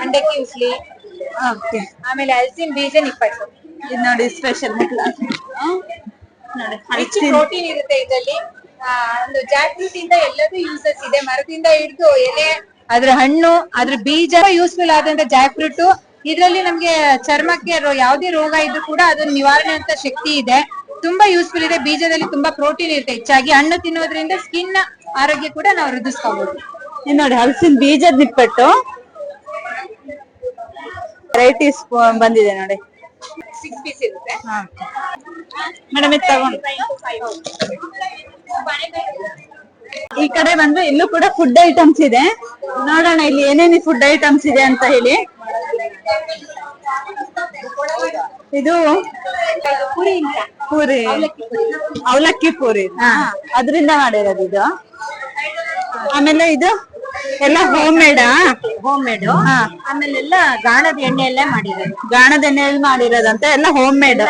ಮಂಡಕ್ಕಿ ಉಸ್ಲಿ, ಆಮೇಲೆ ಹಲಸಿನ ಬೀಜ ನಿಪ್ಪಟ್ಟು. ಇದು ನೋಡಿ ಸ್ಪೆಷಲ್. ರಿಚ್ ಪ್ರೋಟೀನ್ ಇರುತ್ತೆ ಇದರಲ್ಲಿ. ಒಂದು ಜಾಕ್ ಫ್ರೂಟ್ ಇಂದ ಎಲ್ಲದೂ ಯೂಸಸ್ ಇದೆ. ಮರದಿಂದ ಹಿಡಿದು ಎಲೆ, ಅದ್ರ ಹಣ್ಣು, ಅದ್ರ ಬೀಜ ಯೂಸ್ಫುಲ್ ಆದಂತ ಜಾಕ್ ಫ್ರೂಟ್. ಇದ್ರಲ್ಲಿ ನಮ್ಗೆ ಚರ್ಮಕ್ಕೆ ಯಾವ್ದೇ ರೋಗ ಇದ್ರೂ ಕೂಡ ಅದನ್ನ ನಿವಾರಣೆ ಅಂತ ಶಕ್ತಿ ಇದೆ. ತುಂಬಾ ಯೂಸ್ಫುಲ್ ಇದೆ. ಬೀಜದಲ್ಲಿ ತುಂಬಾ ಪ್ರೋಟೀನ್ ಇರುತ್ತೆ ಹೆಚ್ಚಾಗಿ. ಹಣ್ಣು ತಿನ್ನೋದ್ರಿಂದ ಸ್ಕಿನ್ ಆರೋಗ್ಯ ಕೂಡ ನಾವು ವೃದ್ಧಿಸ್ಕೋಬಹುದು. ಇದು ನೋಡಿ ಹಲಸಿನ ಬೀಜದ ನಿಪ್ಪಟ್ಟು ವೆರೈಟೀಸ್ ಬಂದಿದೆ ನೋಡಿ. 6 ಪೀಸ್ ಇರುತ್ತೆ ಮೇಡಮ್. ಇದು ತಗೊಂಡು ಈ ಕಡೆ ಬಂದು ಇಲ್ಲೂ ಕೂಡ ಫುಡ್ ಐಟಮ್ಸ್ ಇದೆ. ನೋಡೋಣ ಇಲ್ಲಿ ಏನೇನು ಫುಡ್ ಐಟಮ್ಸ್ ಇದೆ ಅಂತ ಹೇಳಿ. ಇದು ಪೂರಿ, ಅವಲಕ್ಕಿ ಪೂರಿ, ಅದರಿಂದ ಮಾಡಿರೋದು ಇದು. ಆಮೇಲೆ ಇದು ಎಲ್ಲ ಹೋಮ್ ಮೇಡಾ? Home made. ಆಮೇಲೆ ಎಲ್ಲ ಗಾಣದ ಎಣ್ಣೆಯಲ್ಲೇ ಮಾಡಿರೋದು. ಗಾಣದ ಎಣ್ಣೆಯಲ್ಲಿ ಮಾಡಿರೋದಂತ ಎಲ್ಲ ಹೋಮ್ ಮೇಡ್.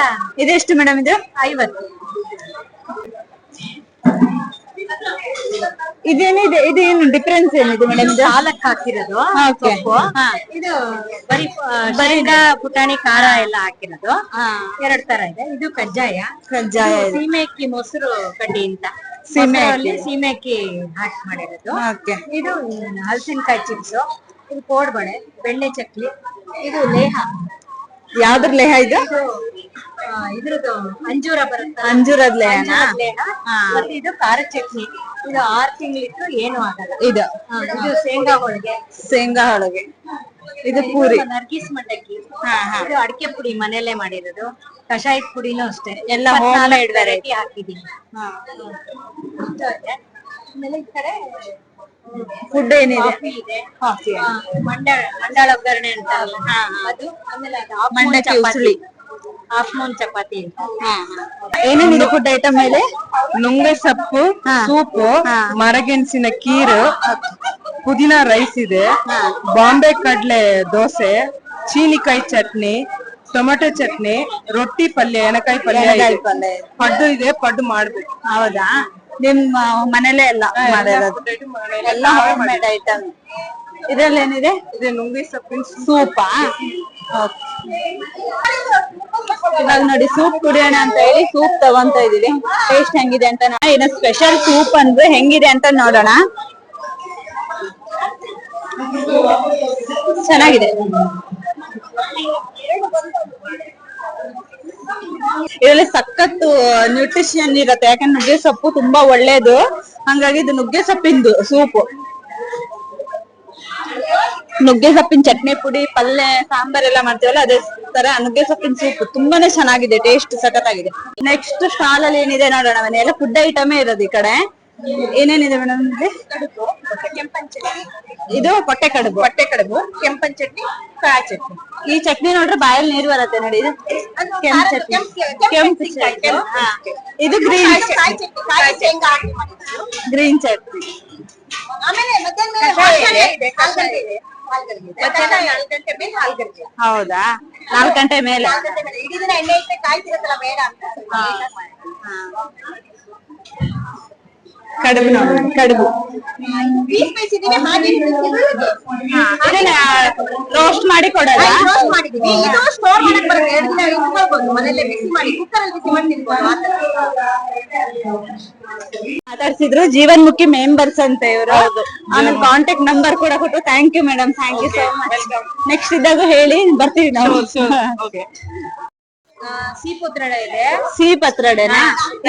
ಇದೆಷ್ಟು ಮೇಡಮ್? ಇದು 50. ಇದೇನಿದೆ? ಇದು ಏನು ಡಿಫ್ರೆನ್ಸ್ ಏನಿದೆ ಮೇಡಮ್? ಇದು ಪಾಲಕ್ ಹಾಕಿರೋದು, ಸೊಪ್ಪು. ಇದು ಬರೀ ಪುಟಾಣಿ ಖಾರ ಎಲ್ಲ ಹಾಕಿರೋದು. 2 ತರ ಇದೆ. ಇದು ಕಜ್ಜಾಯ. ಸೀಮೆ ಅಕ್ಕಿ ಮೊಸರು ಕಡ್ಡಿ ಅಂತ, ಸೀಮೆ ಅಕ್ಕಿ ಹಾಕಿ ಮಾಡಿರೋದು. ಇದು ಹಲಸಿನಕಾಯಿ ಚಿಪ್ಸ್. ಇದು ಕೋಡ್ಬಳೆ, ಬೆಣ್ಣೆ ಚಕ್ಲಿ. ಇದು ಲೇಹ. ಯಾವ್ದ್ರ ಲೇಹ ಇದು? ಇದ್ರದ್ದು ಅಂಜೂರ ಬರುತ್ತೆ, ಅಂಜೂರದ ಲೇಹ. ಮತ್ತೆ ಇದು ಖಾರ ಚಟ್ನಿ. ಇದು 6 ತಿಂಗಳಿಟ್ಟು ಏನು ಆಗಲ್ಲ. ಇದು ಶೇಂಗಾ ಹೋಳಿಗೆ. ಶೇಂಗಾ ಹೋಳಿಗೆ. ಇದು ಪೂರಿ. ನರ್ಗಿಸ್ ಮಂಡಕ್ಕಿ. ಇದು ಅಡಿಕೆ ಪುಡಿ ಮನೆಯಲ್ಲೇ ಮಾಡಿರೋದು. ಕಷಾಯದ ಪುಡಿನೂ ಅಷ್ಟೇ, ಎಲ್ಲ ಹೋಮ್ ಮೇಡ್ ವೆರೈಟಿ ಹಾಕಿದೀನಿ. ಆಮೇಲೆ ಈ ಕಡೆ ಫುಡ್ ಏನಿದೆ? ಕಾಫಿ ಇದೆ, ಮಂಡಾಳ ಒಗ್ಗರಣೆ ಅಂತ ಅದು. ಆಮೇಲೆ ಮಂಡಕ್ಕಿ ಉಸುಳಿ, ಹಾಫ್ ಮೂನ್ ಚಪಾತಿ ಅಂತ. ಏನೇನಿದೆ ಫುಡ್ ಐಟಮ್ ಮೇಲೆ? ನುಂಗೆ ಸೊಪ್ಪು, ಸೂಪು, ಮರಗೆಣಸಿನ ಕೀರು, ಪುದೀನ ರೈಸ್ ಇದೆ, ಬಾಂಬೆ ಕಡ್ಲೆ ದೋಸೆ, ಚೀನಿಕಾಯಿ ಚಟ್ನಿ, ಟೊಮೆಟೊ ಚಟ್ನಿ, ರೊಟ್ಟಿ ಪಲ್ಯ, ಎಣಕಾಯಿ ಪಲ್ಯ ಎಣ್ಣೆಕಾಯಿ ಇದೆ. ಪಲ್ಯ. ಪಡ್ಡು ಇದೆ, ಪಡ್ಡು ಮಾಡ್ಬೇಕು. ಹೌದಾ, ನಿಮ್ಮ ಮನೇಲೆ ಎಲ್ಲ ಮಾಡಿರೋದು ಎಲ್ಲ ಹೋಮ್ ಮೇಡ್ ಐಟಮ್. ಇದ್ರಲ್ಲಿ ಏನಿದೆ? ಇದೆ ನುಗ್ಗೆ ಸೊಪ್ಪಿನ ಸೂಪಾ? ಇವಾಗ ನೋಡಿ ಸೂಪ್ ಕುಡಿಯೋಣ ಅಂತ ಹೇಳಿ ಸೂಪ್ ತಗೊಂತ ಇದೀವಿ. ಟೇಸ್ಟ್ ಹೆಂಗಿದೆ ಅಂತ ಇನ್ನು ಸ್ಪೆಷಲ್ ಸೂಪ್ ಅಂದ್ರೆ ಹೆಂಗಿದೆ ಅಂತ ನೋಡೋಣ. ಚೆನ್ನಾಗಿದೆ. ಇದರಲ್ಲಿ ಸಖತ್ತು ನ್ಯೂಟ್ರಿಷನ್ ಇರುತ್ತೆ, ಯಾಕಂದ್ರೆ ನುಗ್ಗೆ ಸೊಪ್ಪು ತುಂಬಾ ಒಳ್ಳೇದು. ಹಂಗಾಗಿ ಇದು ನುಗ್ಗೆ ಸೊಪ್ಪಿಂದು ಸೂಪು. ನುಗ್ಗೆ ಸೊಪ್ಪಿನ ಚಟ್ನಿ ಪುಡಿ, ಪಲ್ಯ, ಸಾಂಬಾರ್ ಎಲ್ಲ ಮಾಡ್ತೀವಲ್ಲ ಅದೇ ತರ ನುಗ್ಗೆ ಸೊಪ್ಪಿನ ಸೂಪ್ ತುಂಬಾನೇ ಚೆನ್ನಾಗಿದೆ, ಟೇಸ್ಟ್ ಸಖತ್ತಾಗಿದೆ. ನೆಕ್ಸ್ಟ್ ಸ್ಟಾಲ್ ಅಲ್ಲಿ ಏನಿದೆ ನೋಡೋಣ. ಮನೆ ಎಲ್ಲ ಫುಡ್ ಐಟಮೇ ಇರೋದು ಈ ಕಡೆ. ಏನೇನಿದೆ ಮೇಡಮ್? ಇದು ಕೊಟ್ಟೆ ಕಡುಬು, ಕೆಂಪನ್ ಚಟ್ನಿ, ಕಾಯಿ ಚಟ್ನಿ. ಈ ಚಟ್ನಿ ನೋಡ್ರೆ ಬಾಯಲ್ಲಿ ನೀರು ಬರುತ್ತೆ ನೋಡಿ. ಇದು ಕೆಂಪು ಚಟ್ನಿ, ಕೆಂಪು ಚಟ್ನಿ. ಇದು ಗ್ರೀನ್ ಗ್ರೀನ್ ಚಟ್ನಿ. ಆಮೇಲೆ ಮಧ್ಯಾಹ್ನ ಹೌದಾ, 4 ಗಂಟೆ ಮೇಲೆ. ಇಡೀ ದಿನ ಎಣ್ಣೆ ಇಟ್ಟೆ ಕಾಯ್ತಿರತ್ತಲ್ಲ ಬೇಡ ಅಂತ ಕಡುಬು ನೋಡಿ, ಕಡುಬು ಪೀಸ್ ಬೇಯಿಸಿದೀವಿ, ಹಾಗೆ ಇದನ್ನ ರೋಸ್ಟ್ ಮಾಡಿ ಕೊಡೋದಾ? ರೋಸ್ಟ್ ಮಾಡಿದೀವಿ. ಇದು ಸ್ಟೋರ್ ಮಾಡಕ್ ಬರುತ್ತೆ, 2 ದಿನ ಇಟ್ಕೊಳ್ಬಹುದು. ಮನೆಯಲ್ಲೇ ಬಿಸಿ ಮಾಡಿ ಕುಕ್ಕರ್ ಅಲ್ಲಿ ಬಿಸಿ ಮಾಡಿ ತಿನ್ಬೋದು. ಮಾತಾಡ್ಸಿದ್ರು ಜೀವನ್ಮುಖಿ ಮೆಂಬರ್ಸ್ ಅಂತ ಇವರು. ಆಮೇಲೆ ಕಾಂಟ್ಯಾಕ್ಟ್ ನಂಬರ್ ಕೂಡ ಕೊಟ್ಟು. Thank you madam, thank you so much. Next ಇದ್ದಾಗ ಹೇಳಿ, ಬರ್ತೀವಿ ನಾವು. ಸಿಹಿ ಪತ್ರೊಡೆ ಇದೆ. ಸಿಹಿ ಪತ್ರೊಡೆನಾ?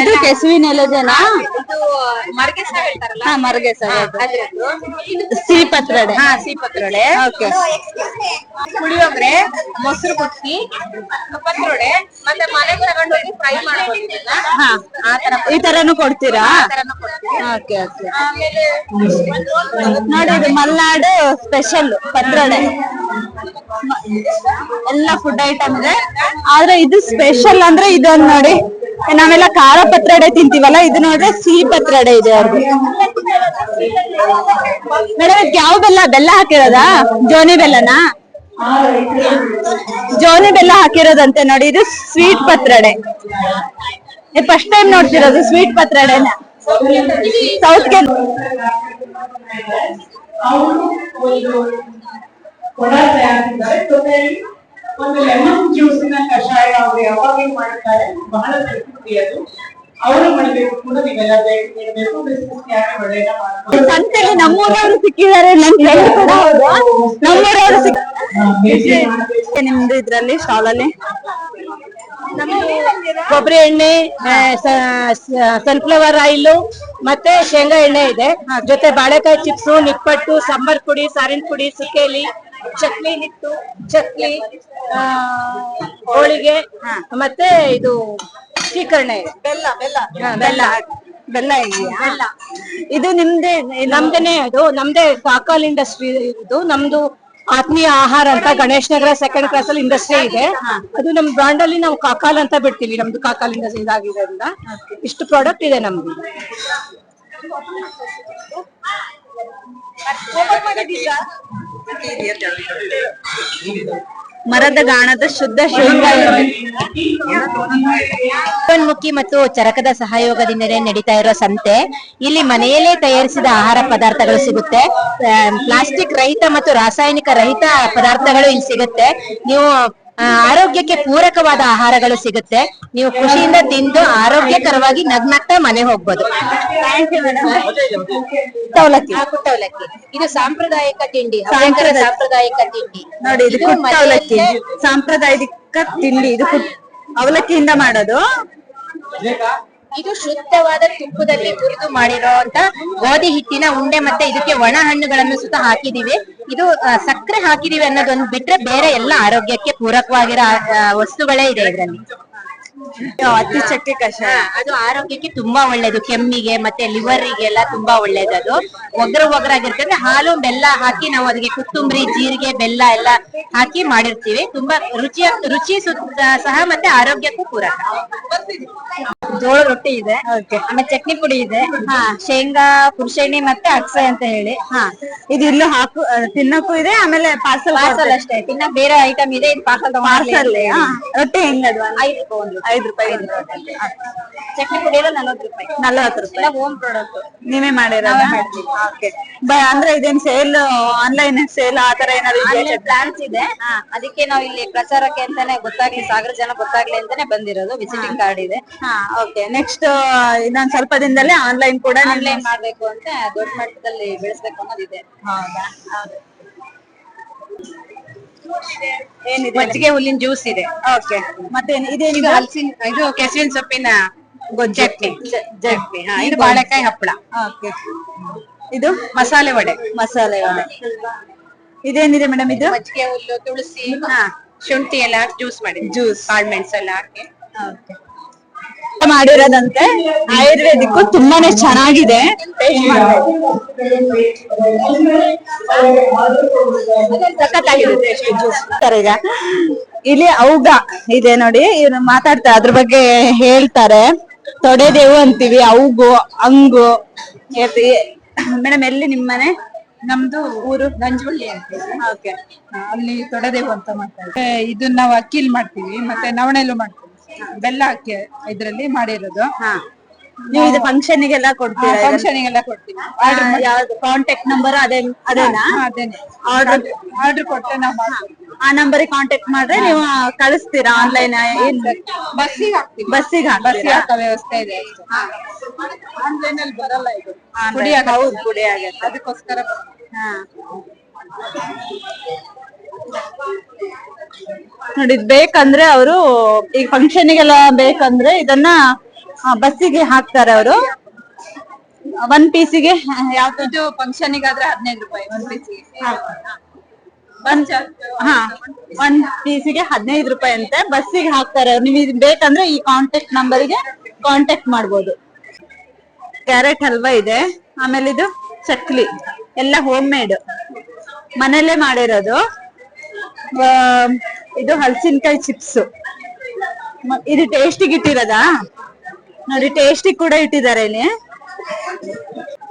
ಇದು ಕೆಸುವಿನ ಎಲೆದೇನಾ? ಇದು ಮರ್ಗೆಸ ಹೇಳ್ತಾರಲ್ಲ, ಹಾ, ಮರ್ಗೆಸ. ಅದ್ರದ್ದು. ಸಿಹಿ ಪತ್ರೊಡೆ. ಸಿಹಿ ಪತ್ರೊಡೆ. ಓಕೆ. ಪುಳಿಯೋಗರೆ, ಮೊಸರು ಬುತ್ತಿ, ಪತ್ರೊಡೆ, ಮತ್ತೆ ಮನೆಗೆ ತಗೊಂಡು ಹೋಗಿ ಫ್ರೈ ಮಾಡ್ಬೋದು. ಹಾ, ಈ ತರನು ಕೊಡ್ತೀರಾ? Okay okay. ಆಮೇಲೆ ನೋಡಿ, ಇದು ಮಲ್ನಾಡು ಸ್ಪೆಷಲ್ ಪತ್ರೊಡೆ. ಎಲ್ಲ ಫುಡ್ ಐಟಮ್ ಇದೆ, ಆದ್ರೆ ಇದು ಸ್ಪೆಷಲ್ ಅಂದ್ರೆ ಇದೊಂದು ನೋಡಿ. ನಾವೆಲ್ಲ ಖಾರ ಪತ್ರೊಡೆ ತಿಂತೀವಲ್ಲ, ಇದು ನೋಡ್ರೆ ಸಿಹಿ ಪತ್ರೊಡೆ ಇದೆ ಅವ್ರಿಗೆ. ಮೇಡಮ್, ಇದಕ್ಕೆ ಯಾವ ಬೆಲ್ಲ? ಬೆಲ್ಲ ಹಾಕಿರೋದಾ? ಜೋನಿ ಬೆಲ್ಲನಾ? ಜೋನಿ ಬೆಲ್ಲ ಹಾಕಿರೋದಂತೆ ನೋಡಿ. ಇದು ಸ್ವೀಟ್ ಪತ್ರೊಡೆ. ಫಸ್ಟ್ ಟೈಮ್ ನೋಡ್ತಿರೋದು ಸ್ವೀಟ್ ಪತ್ರೊಡೆನ. ಸೌತ್ ಗೆ ಒಂದು ಲೆಮನ್ ಜ್ಯೂಸಿನ ಕಷಾಯ ಅವರು ಯಾವಾಗ ಮಾಡ್ತಾರೆ, ಬಹಳ ಪ್ರಸಿದ್ಧಿ ಅದು. ಅವರು ಮಾಡಬೇಕು ಕೂಡ ನೀವೆಲ್ಲ ಭೇಟಿ ನೀಡಬೇಕು. ಒಳ್ಳೆಯ ಮಾಡ್ತಾರೆ. ಸಂತೆಲಿ ನಮ್ಮೂರವರು ಸಿಕ್ಕಿದ್ದಾರೆ, ನನ್ ಫ್ರೆಂಡ್ ಕೂಡ ಹೌದು. ನಮ್ಮೂರವರು ನಿಮ್ದು ಇದ್ರಲ್ಲಿ ಸ್ಟಾಲ್ ಅಲ್ಲಿ ಕೊಬ್ಬರಿ ಎಣ್ಣೆ, ಸನ್ಫ್ಲವರ್ ಆಯಿಲ್ ಮತ್ತೆ ಶೇಂಗಾ ಎಣ್ಣೆ ಇದೆ. ಜೊತೆ ಬಾಳೆಕಾಯಿ ಚಿಪ್ಸ್, ನಿಪ್ಪಟ್ಟು, ಸಾಂಬಾರ್ ಪುಡಿ, ಸಾರಿನ ಪುಡಿ, ಸುಕ್ಕೇಲಿ, ಚಟ್ನಿ ಹಿಟ್ಟು, ಚಟ್ನಿ, ಹೋಳಿಗೆ, ಮತ್ತೆ ಇದು ಶ್ರೀಕರಣೆ ಇದೆ. ಬೆಲ್ಲ ಬೆಲ್ಲ ಬೆಲ್ಲ ಬೆಲ್ಲ ಇದೆಯಾ? ಇದು ನಿಮ್ದೇ? ನಮ್ದೇನೆ, ಇದು ನಮ್ದೇ ಕಾಕಾಲ್ ಇಂಡಸ್ಟ್ರಿ. ಇದು ನಮ್ದು ಆತ್ಮೀಯ ಆಹಾರ ಅಂತ ಗಣೇಶ್ ನಗರ 2nd ಕ್ರಾಸ್ ಅಲ್ಲಿ ಇಂಡಸ್ಟ್ರಿ ಇದೆ. ಅದು ನಮ್ ಬ್ರಾಂಡ್ ಅಲ್ಲಿ ನಾವು ಕಾಕಾಲ್ ಅಂತ ಬಿಡ್ತೀವಿ. ನಮ್ದು ಕಾಕಾಲ್ ಇಂಡಸ್ಟ್ರಿ ಇದಾಗಿರೋದ್ರಿಂದ ಇಷ್ಟು ಪ್ರಾಡಕ್ಟ್ ಇದೆ ನಮ್ದು. ಮರದ ಗಾಣದ ಶುದ್ಧ ಶೇಂಗಾ ಜೀವನ್ಮುಖಿ ಮತ್ತು ಚರಕದ ಸಹಯೋಗದಿಂದಲೇ ನಡೀತಾ ಇರೋ ಸಂತೆ. ಇಲ್ಲಿ ಮನೆಯಲ್ಲೇ ತಯಾರಿಸಿದ ಆಹಾರ ಪದಾರ್ಥಗಳು ಸಿಗುತ್ತೆ. ಪ್ಲಾಸ್ಟಿಕ್ ರಹಿತ ಮತ್ತು ರಾಸಾಯನಿಕ ರಹಿತ ಪದಾರ್ಥಗಳು ಇಲ್ಲಿ ಸಿಗುತ್ತೆ. ನೀವು ಆರೋಗ್ಯಕ್ಕೆ ಪೂರಕವಾದ ಆಹಾರಗಳು ಸಿಗುತ್ತೆ. ನೀವು ಖುಷಿಯಿಂದ ತಿಂದು ಆರೋಗ್ಯಕರವಾಗಿ ನಗ್ನಗ್ತಾ ಮನೆ ಹೋಗ್ಬೋದು. ಕುಟ್ಟವಲಕ್ಕಿ. ಕುಟ್ಟವಲಕ್ಕಿ ಇದು ಸಾಂಪ್ರದಾಯಿಕ ತಿಂಡಿ, ಹವ್ಯಕರ ಸಾಂಪ್ರದಾಯಿಕ ತಿಂಡಿ. ನೋಡಿ, ಇದು ಕುಟ್ಟವಲಕ್ಕಿ ಸಾಂಪ್ರದಾಯಿಕ ತಿಂಡಿ. ಇದು ಅವಲಕ್ಕಿಯಿಂದ ಮಾಡೋದು. ಇದು ಶುದ್ಧವಾದ ತುಪ್ಪದಲ್ಲಿ ಹುರಿದು ಮಾಡಿರೋಂತ ಗೋಧಿ ಹಿಟ್ಟಿನ ಉಂಡೆ, ಮತ್ತೆ ಇದಕ್ಕೆ ಒಣ ಹಣ್ಣುಗಳನ್ನು ಸುತ್ತ ಹಾಕಿದೀವಿ. ಇದು ಸಕ್ಕರೆ ಹಾಕಿದೀವಿ ಅನ್ನೋದೊಂದು ಬಿಟ್ರೆ ಬೇರೆ ಎಲ್ಲ ಆರೋಗ್ಯಕ್ಕೆ ಪೂರಕವಾಗಿರೋ ವಸ್ತುಗಳೇ ಇದೆ ಇದರಲ್ಲಿ. ಅತಿ ಚಕ್ಕೆ ಕಷಾಯ ಅದು ಆರೋಗ್ಯಕ್ಕೆ ತುಂಬಾ ಒಳ್ಳೇದು. ಕೆಮ್ಮಿಗೆ ಮತ್ತೆ ಲಿವರ್ಗೆಲ್ಲ ತುಂಬಾ ಒಳ್ಳೇದು. ಅದು ಒಗ್ರಾಗಿರ್ತದೆ. ಹಾಲು ಬೆಲ್ಲ ಹಾಕಿ ನಾವು ಅದಕ್ಕೆ ಕೊತ್ತಂಬರಿ, ಜೀರಿಗೆ, ಬೆಲ್ಲ ಎಲ್ಲ ಹಾಕಿ ಮಾಡಿರ್ತೀವಿ. ತುಂಬಾ ರುಚಿ ಸಹ ಮತ್ತೆ ಆರೋಗ್ಯಕ್ಕೂ ಪೂರಕ. ಜೋಳ ರೊಟ್ಟಿ ಇದೆ, ಓಕೆ. ಆಮೇಲೆ ಚಟ್ನಿ ಪುಡಿ ಇದೆ, ಶೇಂಗಾ ಪುರುಷೆಣ್ಣೆ ಮತ್ತೆ ಅಕ್ಸೆ ಅಂತ ಹೇಳಿ. ಇದು ಇಲ್ಲೂ ಹಾಕು ತಿನ್ನಕ್ಕೂ ಇದೆ, ಆಮೇಲೆ ಪಾರ್ಸಲ್ ಪಾರ್ಸಲ್ ಅಷ್ಟೇ, ತಿನ್ನ ಬೇರೆ ಐಟಮ್ ಇದೆ, ಇದು ಪಾರ್ಸಲ್ ಪಾರ್ಸಲ್. ರೊಟ್ಟಿ ಹೆಂಗದ್ವಾ? 5 ರೂಪಾಯಿ. 5 ರೂಪಾಯಿ. ಚಟ್ನಿ ಪುಡಿ ಎಲ್ಲ 40 ರೂಪಾಯಿ. 40 ರೂಪಾಯಿ. ಹೋಮ್ ಪ್ರಾಡಕ್ಟ್ ನೀವೇ ಮಾಡಿರೋದಾ? ಓಕೆ. ಅಂದ್ರೆ ಇದೇನ್ ಸೇಲ್, ಆನ್ಲೈನ್ ಸೇಲ್ ಆತರ ಏನಾದ್ರು ಪ್ಲಾನ್ಸ್ ಇದೆ, ಅದಕ್ಕೆ ನಾವು ಇಲ್ಲಿ ಪ್ರಚಾರಕ್ಕೆ ಅಂತಾನೆ ಗೊತ್ತಾಗ್ಲಿ, ಸಾಗರ ಜನ ಗೊತ್ತಾಗ್ಲಿ ಅಂತಾನೆ ಬಂದಿರೋದು. ವಿಸಿಟಿಂಗ್ ಕಾರ್ಡ್ ಇದೆ. ಓಕೆ. ನೆಕ್ಸ್ಟ್ ಇನ್ನೊಂದ್ ಸ್ವಲ್ಪ ದಿನದಲ್ಲೇ ಆನ್ಲೈನ್ ಕೂಡ ಆನ್ಲೈನ್ ಮಾಡ್ಬೇಕು ಅಂತ, ದೊಡ್ಡ ಮಟ್ಟದಲ್ಲಿ ಬೆಳೆಸ್ಬೇಕು ಅನ್ನೋದಿದೆ. ಹೌದಾ? ಏನಿದೆ? ಮಜ್ಜಿಗೆ ಹುಲ್ಲಿನ ಜ್ಯೂಸ್ ಇದೆ. ಓಕೆ. ಮತ್ತೆ ಇದೇನಿದೆ? ಇದು ಕೆಸುವಿನ ಸೊಪ್ಪಿನ ಚಟ್ನಿ. ಚಟ್ನಿ. ಇದು ಬಾಳೆಕಾಯಿ ಹಪ್ಪಳ. ಓಕೆ. ಇದು ಮಸಾಲೆ ವಡೆ. ಮಸಾಲೆ ವಡೆ. ಇದೇನಿದೆ ಮೇಡಮ್? ಇದು ಮಜ್ಜಿಗೆ ಹುಲ್ಲು, ತುಳಸಿ, ಶುಂಠಿ ಎಲ್ಲ ಜ್ಯೂಸ್ ಮಾಡಿದ್ವಿ. ಕಾಳು ಮೆಣಸು ಎಲ್ಲ ಹಾಕಿ ಮಾಡಿರೋದಂತೆ. ಆಯುರ್ವೇದಿಕ್ ತುಂಬಾನೇ ಚೆನ್ನಾಗಿದೆ. ಸಖತ್ತಾಗಿದೆ ಜ್ಯೂಸ್. ಈಗ ಇಲ್ಲಿ ಔಗ ಇದೆ ನೋಡಿ, ಇವ್ರು ಮಾತಾಡ್ತಾರೆ, ಅದ್ರ ಬಗ್ಗೆ ಹೇಳ್ತಾರೆ. ತೊಡೆದೇವು ಅಂತೀವಿ, ಔಗು, ಅಂಗು. ಮೇಡಮ್ ಎಲ್ಲಿ ನಿಮ್ ಮನೆ? ನಮ್ದು ಊರು ಗಂಜುಳ್ಳಿ ಅಂತ. ಓಕೆ. ಅಲ್ಲಿ ತೊಡೆದೇವು ಅಂತ ಮಾಡ್ತಾರೆ. ಇದನ್ನ ನಾವು ಅಕ್ಕಿಲ್ ಮಾಡ್ತೀವಿ, ಮತ್ತೆ ನವಣೆಲ್ಲೂ ಮಾಡ್ತೀವಿ. ಬೆಲ್ಲ ಹಾಕಿ ಇದ್ರಲ್ಲಿ ಮಾಡಿರೋದು. ನೀವು ಇದು ಫಂಕ್ಷನ್ ಗೆಲ್ಲ ಕೊಡ್ತೀರಾ? ಫಂಕ್ಷನ್ ಗೆಲ್ಲ ಕೊಡ್ತೀವಿ. ಯಾವ್ದು ಕಾಂಟ್ಯಾಕ್ಟ್ ನಂಬರ್ ಅದೇನಾ? ಅದೇನೆ. ಆರ್ಡರ್ ಕೊಟ್ಟೆ ನಾವು ಮಾಡ್ತೀವಿ. ಆ ನಂಬರಿಗೆ ಕಾಂಟ್ಯಾಕ್ಟ್ ಮಾಡಿದ್ರೆ ನೀವು ಕಳಿಸ್ತೀರಾ ಆನ್ಲೈನ್? ಬಸ್ಸಿಗೆ ಹಾಕ್ತೀವಿ. ಬಸ್ಸಿಗೆ ಹಾಕೋ ವ್ಯವಸ್ಥೆ ಇದೆ. ಆನ್ಲೈನ್ ಅಲ್ಲಿ ಬರಲ್ಲ ಇದು. ಪುಡಿ ಹೌದು, ಪುಡಿ ಆಗತ್ತೆ. ಅದಕ್ಕೋಸ್ಕರ ನೋಡಿ, ಇದ್ ಬೇಕಂದ್ರೆ ಅವರು ಈಗ ಫಂಕ್ಷನ್ಗೆಲ್ಲ ಬೇಕಂದ್ರೆ ಇದನ್ನ ಬಸ್ಸಿಗೆ ಹಾಕ್ತಾರೆ ಅವರು. 1 ಪೀಸಿಗೆ ಇದು ಫಂಕ್ಷನ್ ಗಾದ್ರೆ 15 ರೂಪಾಯಿ 1 ಪೀಸಿಗೆ. 1 ಪೀಸಿಗೆ 15 ರೂಪಾಯಿ ಅಂತೆ. ಬಸ್ಸಿಗೆ ಹಾಕ್ತಾರೆ ಅವ್ರು. ನೀವು ಇದು ಬೇಕಂದ್ರೆ ಈ ಕಾಂಟ್ಯಾಕ್ಟ್ ನಂಬರ್ಗೆ ಕಾಂಟ್ಯಾಕ್ಟ್ ಮಾಡ್ಬೋದು. ಕ್ಯಾರೆಟ್ ಹಲ್ವಾ ಇದೆ, ಆಮೇಲೆ ಇದು ಚಕ್ಲಿ ಎಲ್ಲ ಹೋಮ್ ಮೇಡ್, ಮನೇಲೆ ಮಾಡಿರೋದು. ಇದು ಹಲಸಿನಕಾಯಿ ಚಿಪ್ಸ್. ಇದು ಟೇಸ್ಟಿಗೆ ಇಟ್ಟಿರೋದಾ? ನೋಡಿ, ಟೇಸ್ಟಿಗೆ ಕೂಡ ಇಟ್ಟಿದ್ದಾರೆ ಇಲ್ಲಿ.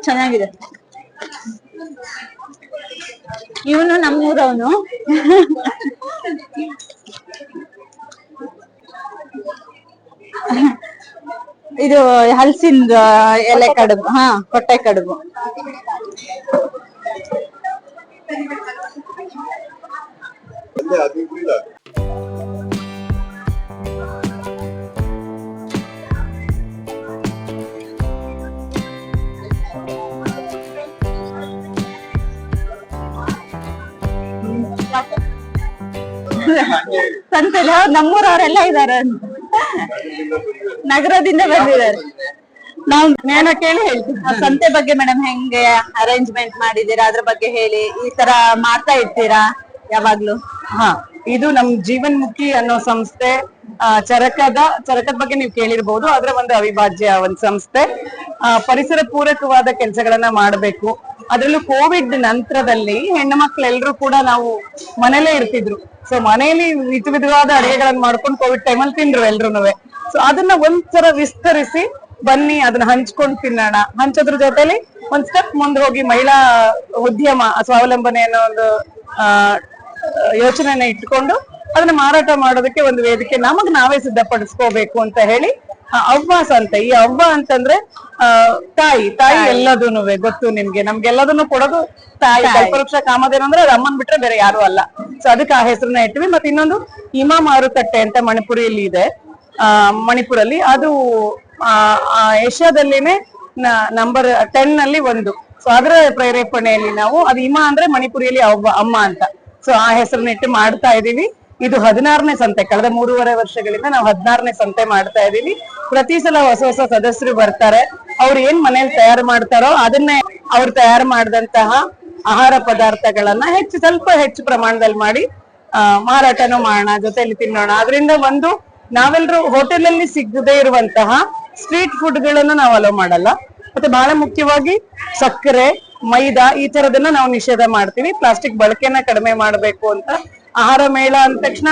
ಚೆನ್ನಾಗಿದೆ. ಇವನು ನಮ್ಮೂರವನು. ಇದು ಹಲಸಿನ ಎಲೆ ಕಡುಬು. ಕೊಟ್ಟೆ ಕಡುಬು. ಸಂತೆಲ್ಲ ನಮ್ಮೂರವರೆಲ್ಲ ಇದಾರೆ, ನಗರದಿಂದ ಬಂದಿದ್ದಾರೆ. ನಾವ್ ಜ್ಞಾನ ಕೇಳಿ ಹೇಳ್ತೀವಿ. ಸಂತೆ ಬಗ್ಗೆ ಮೇಡಮ್ ಹೆಂಗೆ ಅರೇಂಜ್ಮೆಂಟ್ ಮಾಡಿದೀರಾ, ಅದ್ರ ಬಗ್ಗೆ ಹೇಳಿ. ಈ ತರ ಮಾಡ್ತಾ ಇರ್ತೀರಾ ಯಾವಾಗ್ಲೂ? ಇದು ನಮ್ ಜೀವನ್ ಮುಖಿ ಅನ್ನೋ ಸಂಸ್ಥೆ. ಚರಕದ ಬಗ್ಗೆ ನೀವು ಕೇಳಿರ್ಬಹುದು. ಅದ್ರ ಒಂದು ಅವಿಭಾಜ್ಯ ಒಂದ್ ಸಂಸ್ಥೆ. ಪರಿಸರ ಪೂರಕವಾದ ಕೆಲಸಗಳನ್ನ ಮಾಡ್ಬೇಕು. ಅದ್ರಲ್ಲೂ ಕೋವಿಡ್ ನಂತರದಲ್ಲಿ ಹೆಣ್ಣು ಮಕ್ಳೆಲ್ರು ಕೂಡ ನಾವು ಮನೇಲೇ ಇರ್ತಿದ್ರು. ಸೊ ಮನೇಲಿ ವಿಧವಾದ ಅಡುಗೆಗಳನ್ನ ಮಾಡ್ಕೊಂಡು ಕೋವಿಡ್ ಟೈಮಲ್ಲಿ ತಿಂದ್ರು ಎಲ್ರುನುವೆ. ಸೊ ಅದನ್ನ ಒಂದ್ಸಲ ವಿಸ್ತರಿಸಿ ಬನ್ನಿ, ಅದನ್ನ ಹಂಚ್ಕೊಂಡು ತಿನ್ನೋಣ. ಹಂಚೋದ್ರ ಜೊತೆಲಿ ಒಂದ್ ಸ್ಟೆಪ್ ಮುಂದೆ ಹೋಗಿ ಮಹಿಳಾ ಉದ್ಯಮ ಸ್ವಾವಲಂಬನೆ ಅನ್ನೋ ಒಂದು ಯೋಚನೆನ ಇಟ್ಕೊಂಡು ಅದನ್ನ ಮಾರಾಟ ಮಾಡೋದಕ್ಕೆ ಒಂದು ವೇದಿಕೆ ನಮಗ್ ನಾವೇ ಸಿದ್ಧಪಡಿಸ್ಕೋಬೇಕು ಅಂತ ಹೇಳಿ ಅವ್ವ ಸಂತೆ. ಈ ಅವ್ವ ಅಂತಂದ್ರೆ ತಾಯಿ ಎಲ್ಲದೂನುವೆ ಗೊತ್ತು ನಿಮ್ಗೆ. ನಮ್ಗೆಲ್ಲದನ್ನು ಕೊಡೋದು ತಾಯಿ. ಕಲ್ಪವೃಕ್ಷ ಕಾಮಧೇನು ಅಂದ್ರೆ ಅದು ಅಮ್ಮನ್ ಬಿಟ್ರೆ ಬೇರೆ ಯಾರು ಅಲ್ಲ. ಸೊ ಅದಕ್ಕೆ ಆ ಹೆಸರನ್ನ ಇಟ್ವಿ. ಮತ್ತೆ ಇನ್ನೊಂದು ಹಿಮಾ ಮಾರುಕಟ್ಟೆ ಅಂತ ಮಣಿಪುರಿಯಲ್ಲಿ ಇದೆ. ಮಣಿಪುರಲ್ಲಿ ಅದು ಏಷ್ಯಾದಲ್ಲಿನೇ ನಂಬರ್ 10 ನಲ್ಲಿ ಒಂದು. ಸೊ ಅದರ ಪ್ರೇರೇಪಣೆಯಲ್ಲಿ ನಾವು ಅದು ಹಿಮಾ ಅಂದ್ರೆ ಮಣಿಪುರಿಯಲ್ಲಿ ಅವ್ವ ಅಮ್ಮ ಅಂತ. ಸೊ ಆ ಹೆಸರನ್ನ ಇಟ್ಟು ಮಾಡ್ತಾ ಇದೀವಿ. ಇದು 16ನೇ ಸಂತೆ. ಕಳೆದ 3.5 ವರ್ಷಗಳಿಂದ ನಾವು 16ನೇ ಸಂತೆ ಮಾಡ್ತಾ ಇದೀವಿ. ಪ್ರತಿ ಸಲ ಹೊಸ ಸದಸ್ಯರು ಬರ್ತಾರೆ. ಅವ್ರು ಏನ್ ಮನೇಲಿ ತಯಾರು ಮಾಡ್ತಾರೋ ಅದನ್ನೇ ಅವ್ರು ತಯಾರು ಮಾಡಿದಂತಹ ಆಹಾರ ಪದಾರ್ಥಗಳನ್ನ ಸ್ವಲ್ಪ ಹೆಚ್ಚು ಪ್ರಮಾಣದಲ್ಲಿ ಮಾಡಿ ಮಾರಾಟನೂ ಮಾಡೋಣ, ಜೊತೆಲಿ ತಿನ್ನೋಣ. ಅದರಿಂದ ಒಂದು ನಾವೆಲ್ಲರೂ ಹೋಟೆಲ್ ಅಲ್ಲಿ ಸಿಗದೇ ಇರುವಂತಹ ಸ್ಟ್ರೀಟ್ ಫುಡ್ ಗಳನ್ನು ನಾವು ಅಲೋ ಮಾಡಲ್ಲ. ಮತ್ತೆ ಬಹಳ ಮುಖ್ಯವಾಗಿ ಸಕ್ಕರೆ, ಮೈದಾ ಈ ತರದನ್ನ ನಾವು ನಿಷೇಧ ಮಾಡ್ತೀವಿ. ಪ್ಲಾಸ್ಟಿಕ್ ಬಳಕೆನ ಕಡಿಮೆ ಮಾಡ್ಬೇಕು ಅಂತ. ಆಹಾರ ಮೇಳ ಅಂದ ತಕ್ಷಣ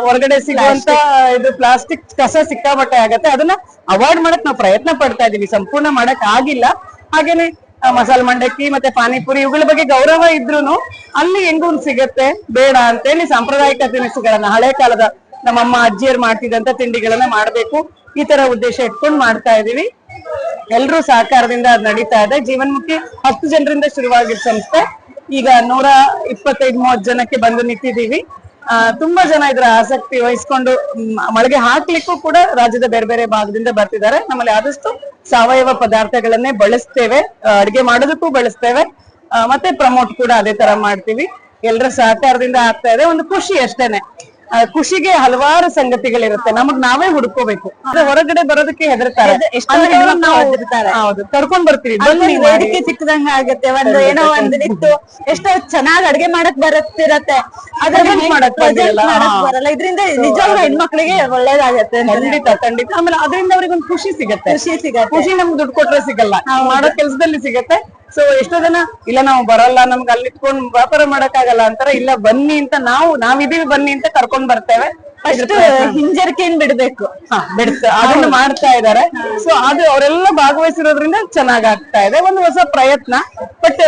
ಹೊರಗಡೆ ಸಿಗುವಂತ ಇದು ಪ್ಲಾಸ್ಟಿಕ್ ಕಸ ಸಿಕ್ಕಾಪಟ್ಟೆ ಆಗತ್ತೆ, ಅದನ್ನ ಅವಾಯ್ಡ್ ಮಾಡಕ್ ನಾವು ಪ್ರಯತ್ನ ಪಡ್ತಾ ಇದೀವಿ, ಸಂಪೂರ್ಣ ಮಾಡಕ್ ಆಗಿಲ್ಲ. ಹಾಗೇನೆ ಮಸಾಲ ಮಂಡಕ್ಕಿ ಮತ್ತೆ ಪಾನಿಪುರಿ ಇವುಗಳ ಬಗ್ಗೆ ಗೌರವ ಇದ್ರೂನು ಅಲ್ಲಿ ಹೆಂಗೂ ಸಿಗತ್ತೆ ಬೇಡ ಅಂತೇಳಿ ಸಾಂಪ್ರದಾಯಿಕ ತಿನಿಸುಗಳನ್ನ ಹಳೆ ಕಾಲದ ನಮ್ಮಮ್ಮ ಅಜ್ಜಿಯರು ಮಾಡ್ತಿದ್ದಂತ ತಿಂಡಿಗಳನ್ನ ಮಾಡ್ಬೇಕು, ಈ ತರ ಉದ್ದೇಶ ಇಟ್ಕೊಂಡು ಮಾಡ್ತಾ ಇದೀವಿ. ಎಲ್ರೂ ಸಹಕಾರದಿಂದ ಅದ್ ನಡೀತಾ ಇದೆ. ಜೀವನ್ಮುಖಿ 10 ಜನರಿಂದ ಶುರುವಾಗಿದ್ದ ಸಂಸ್ಥೆ ಈಗ 125-30 ಜನಕ್ಕೆ ಬಂದು ನಿಂತಿದ್ದೀವಿ. ತುಂಬಾ ಜನ ಇದ್ರ ಆಸಕ್ತಿ ವಹಿಸ್ಕೊಂಡು ಮಳಿಗೆ ಹಾಕ್ಲಿಕ್ಕೂ ಕೂಡ ರಾಜ್ಯದ ಬೇರೆ ಬೇರೆ ಭಾಗದಿಂದ ಬರ್ತಿದ್ದಾರೆ. ನಮ್ಮಲ್ಲಿ ಆದಷ್ಟು ಸಾವಯವ ಪದಾರ್ಥಗಳನ್ನೇ ಬಳಸ್ತೇವೆ, ಅಡಿಗೆ ಮಾಡೋದಕ್ಕೂ ಬಳಸ್ತೇವೆ, ಮತ್ತೆ ಪ್ರಮೋಟ್ ಕೂಡ ಅದೇ ತರ ಮಾಡ್ತೀವಿ. ಎಲ್ಲರ ಸಹಕಾರದಿಂದ ಆಗ್ತಾ ಇದೆ. ಒಂದು ಖುಷಿ ಅಷ್ಟೇನೆ. ಖುಷಿಗೆ ಹಲವಾರು ಸಂಗತಿಗಳಿರುತ್ತೆ, ನಮಗ್ ನಾವೇ ಹುಡ್ಕೋಬೇಕು. ಹೊರಗಡೆ ಬರೋದಕ್ಕೆ ಹೆದರ್ತಾರೆ, ಹೌದು ಕರ್ಕೊಂಡ್ ಬರ್ತೀವಿ. ವೇದಿಕೆ ಸಿಕ್ಕದಂಗ ಆಗತ್ತೆ, ಒಂದು ಏನೋ ಒಂದು ನಿಂತು ಎಷ್ಟೋ ಚೆನ್ನಾಗ್ ಅಡ್ಗೆ ಮಾಡಕ್ ಬರುತ್ತಿರತ್ತೆ, ಅದ್ರ ಬರಲ್ಲ. ಇದರಿಂದ ನಿಜವಾಗ್ಲೂ ಹೆಣ್ಮಕ್ಳಿಗೆ ಒಳ್ಳೇದಾಗತ್ತೆ. ಖಂಡಿತ. ಆಮೇಲೆ ಅದರಿಂದ ಅವ್ರಿಗೆ ಒಂದು ಖುಷಿ ಸಿಗತ್ತೆ. ಖುಷಿ ನಮ್ಗೆ ದುಡ್ಡು ಕೊಟ್ರೆ ಸಿಗಲ್ಲ, ಮಾಡೋ ಕೆಲ್ಸದಲ್ಲಿ ಸಿಗತ್ತೆ. ಸೊ ಎಷ್ಟೋ ಜನ ಇಲ್ಲ ನಾವು ಬರಲ್ಲ, ನಮ್ಗೆ ಅಲ್ಲಿ ಇಟ್ಕೊಂಡು ವ್ಯಾಪಾರ ಮಾಡಕ್ ಆಗಲ್ಲ ಅಂತಾರ. ಇಲ್ಲ ಬನ್ನಿ ಅಂತ ನಾವಿದೀವಿ ಬನ್ನಿ ಅಂತ ಕರ್ಕೊಂಡ್ ಬರ್ತೇವೆ. ಹಿಂಜರಿಕೆನ್ ಬಿಡ್ಬೇಕು, ಅದನ್ನ ಮಾಡ್ತಾ ಇದಾರೆ. ಸೊ ಅದು ಅವರೆಲ್ಲ ಭಾಗವಹಿಸಿರೋದ್ರಿಂದ ಚೆನ್ನಾಗ್ ಆಗ್ತಾ ಇದೆ. ಒಂದು ಹೊಸ ಪ್ರಯತ್ನ, ಬಟ್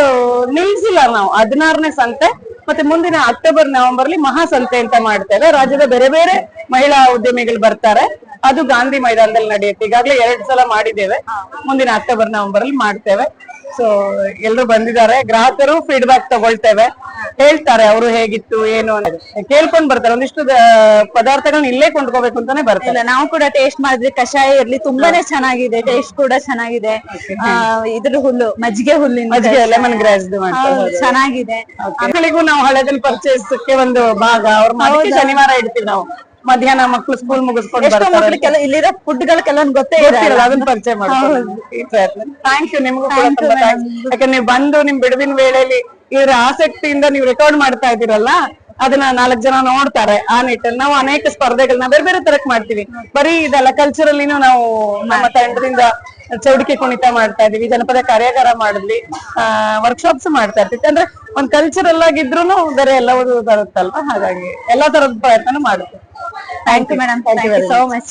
ನಿಲ್ಸಿಲ್ಲ ನಾವು. 16ನೇ ಸಂತೆ ಮತ್ತೆ ಮುಂದಿನ ಅಕ್ಟೋಬರ್ ನವೆಂಬರ್ ಮಹಾ ಸಂತೆ ಅಂತ ಮಾಡ್ತೇವೆ. ರಾಜ್ಯದ ಬೇರೆ ಬೇರೆ ಮಹಿಳಾ ಉದ್ಯಮಿಗಳು ಬರ್ತಾರೆ. ಅದು ಗಾಂಧಿ ಮೈದಾನದಲ್ಲಿ ನಡೆಯುತ್ತೆ. ಈಗಾಗಲೇ 2 ಸಲ ಮಾಡಿದ್ದೇವೆ. ಮುಂದಿನ ಅಕ್ಟೋಬರ್ ನವೆಂಬರ್ ಅಲ್ಲಿ ಮಾಡ್ತೇವೆ. ಸೊ ಎಲ್ರು ಬಂದಿದ್ದಾರೆ, ಗ್ರಾಹಕರು ಫೀಡ್ಬ್ಯಾಕ್ ತಗೊಳ್ತೇವೆ, ಹೇಳ್ತಾರೆ ಅವರು ಹೇಗಿತ್ತು ಏನು ಅಂತ ಕೇಳ್ಕೊಂಡ್ ಬರ್ತಾರೆ. ಒಂದಿಷ್ಟು ಪದಾರ್ಥಗಳನ್ನ ಇಲ್ಲೇ ಕೊಂಡ್ಕೋಬೇಕು ಅಂತಾನೆ ಬರ್ತಾರೆ. ನಾವು ಕೂಡ ಟೇಸ್ಟ್ ಮಾಡಿದ್ವಿ. ಕಷಾಯ ಇರ್ಲಿ ತುಂಬಾನೇ ಚೆನ್ನಾಗಿದೆ, ಟೇಸ್ಟ್ ಕೂಡ ಚೆನ್ನಾಗಿದೆ. ಇದ್ರ ಹುಲ್ಲು ಮಜ್ಜಿಗೆ ಲೆಮನ್ ಗ್ರಾಸ್ ಚೆನ್ನಾಗಿದೆ. ಮಕ್ಕಳಿಗೂ ನಾವು ಹಳೆದಲ್ಲಿ ಪರ್ಚೇಸ್ಗೆ ಒಂದು ಭಾಗ ಅವ್ರ ಮನೆಗೆ ಶನಿವಾರ ಇಡ್ತೀವಿ ನಾವು. ಮಧ್ಯಾಹ್ನ ಮಕ್ಳು ಸ್ಕೂಲ್ ಮುಗಿಸ್ಕೊಂಡು ಇಲ್ಲಿರೋ ಫುಡ್ ಗಳು ಕೆಲವೊಂದು ಗೊತ್ತೇ ಇರಲ್ಲ, ಅದನ್ನ ಪರಿಚಯ ಮಾಡ್ಕೊಂಡು ಈ ಪ್ರಯತ್ನ. ಥ್ಯಾಂಕ್ ಯು, ನಿಮಗೂ ಕೂಡ ತುಂಬಾ ಥ್ಯಾಂಕ್ಸ್. ಯಾಕಂದ್ರೆ ನೀವು ಬಂದು ನಿಮ್ ಬಿಡುವಿನ ವೇಳೆಯಲ್ಲಿ ಇವ್ರ ಆಸಕ್ತಿಯಿಂದ ನೀವು ರೆಕಾರ್ಡ್ ಮಾಡ್ತಾ ಇದ್ದೀರಲ್ಲ, ಅದನ್ನ 4 ಜನ ನೋಡ್ತಾರೆ. ಆ ನಿಟ್ಟಲ್ಲಿ ನಾವು ಅನೇಕ ಸ್ಪರ್ಧೆಗಳನ್ನ ಬೇರೆ ಬೇರೆ ತರಕ್ ಮಾಡ್ತೀವಿ. ಬರೀ ಇದೆಲ್ಲ ಕಲ್ಚರಲ್ಲಿನೂ ನಾವು ನಮ್ಮ ತಂಡದಿಂದ ಚೌಡಿಕೆ ಕುಣಿತ ಮಾಡ್ತಾ ಇದೀವಿ, ಜನಪದ ಕಾರ್ಯಾಗಾರ ಮಾಡಿದ್ವಿ, ವರ್ಕ್ಶಾಪ್ಸ್ ಮಾಡ್ತಾ ಇರ್ತೀವಿ. ಅಂದ್ರೆ ಒಂದ್ ಕಲ್ಚರಲ್ ಆಗಿದ್ರು ಬೇರೆ ಎಲ್ಲವೂ ಬರುತ್ತಲ್ವಾ, ಹಾಗಾಗಿ ಎಲ್ಲಾ ತರದ ಪ್ರಯತ್ನ ಮಾಡುತ್ತೆ. Thank you madam, thank you so much.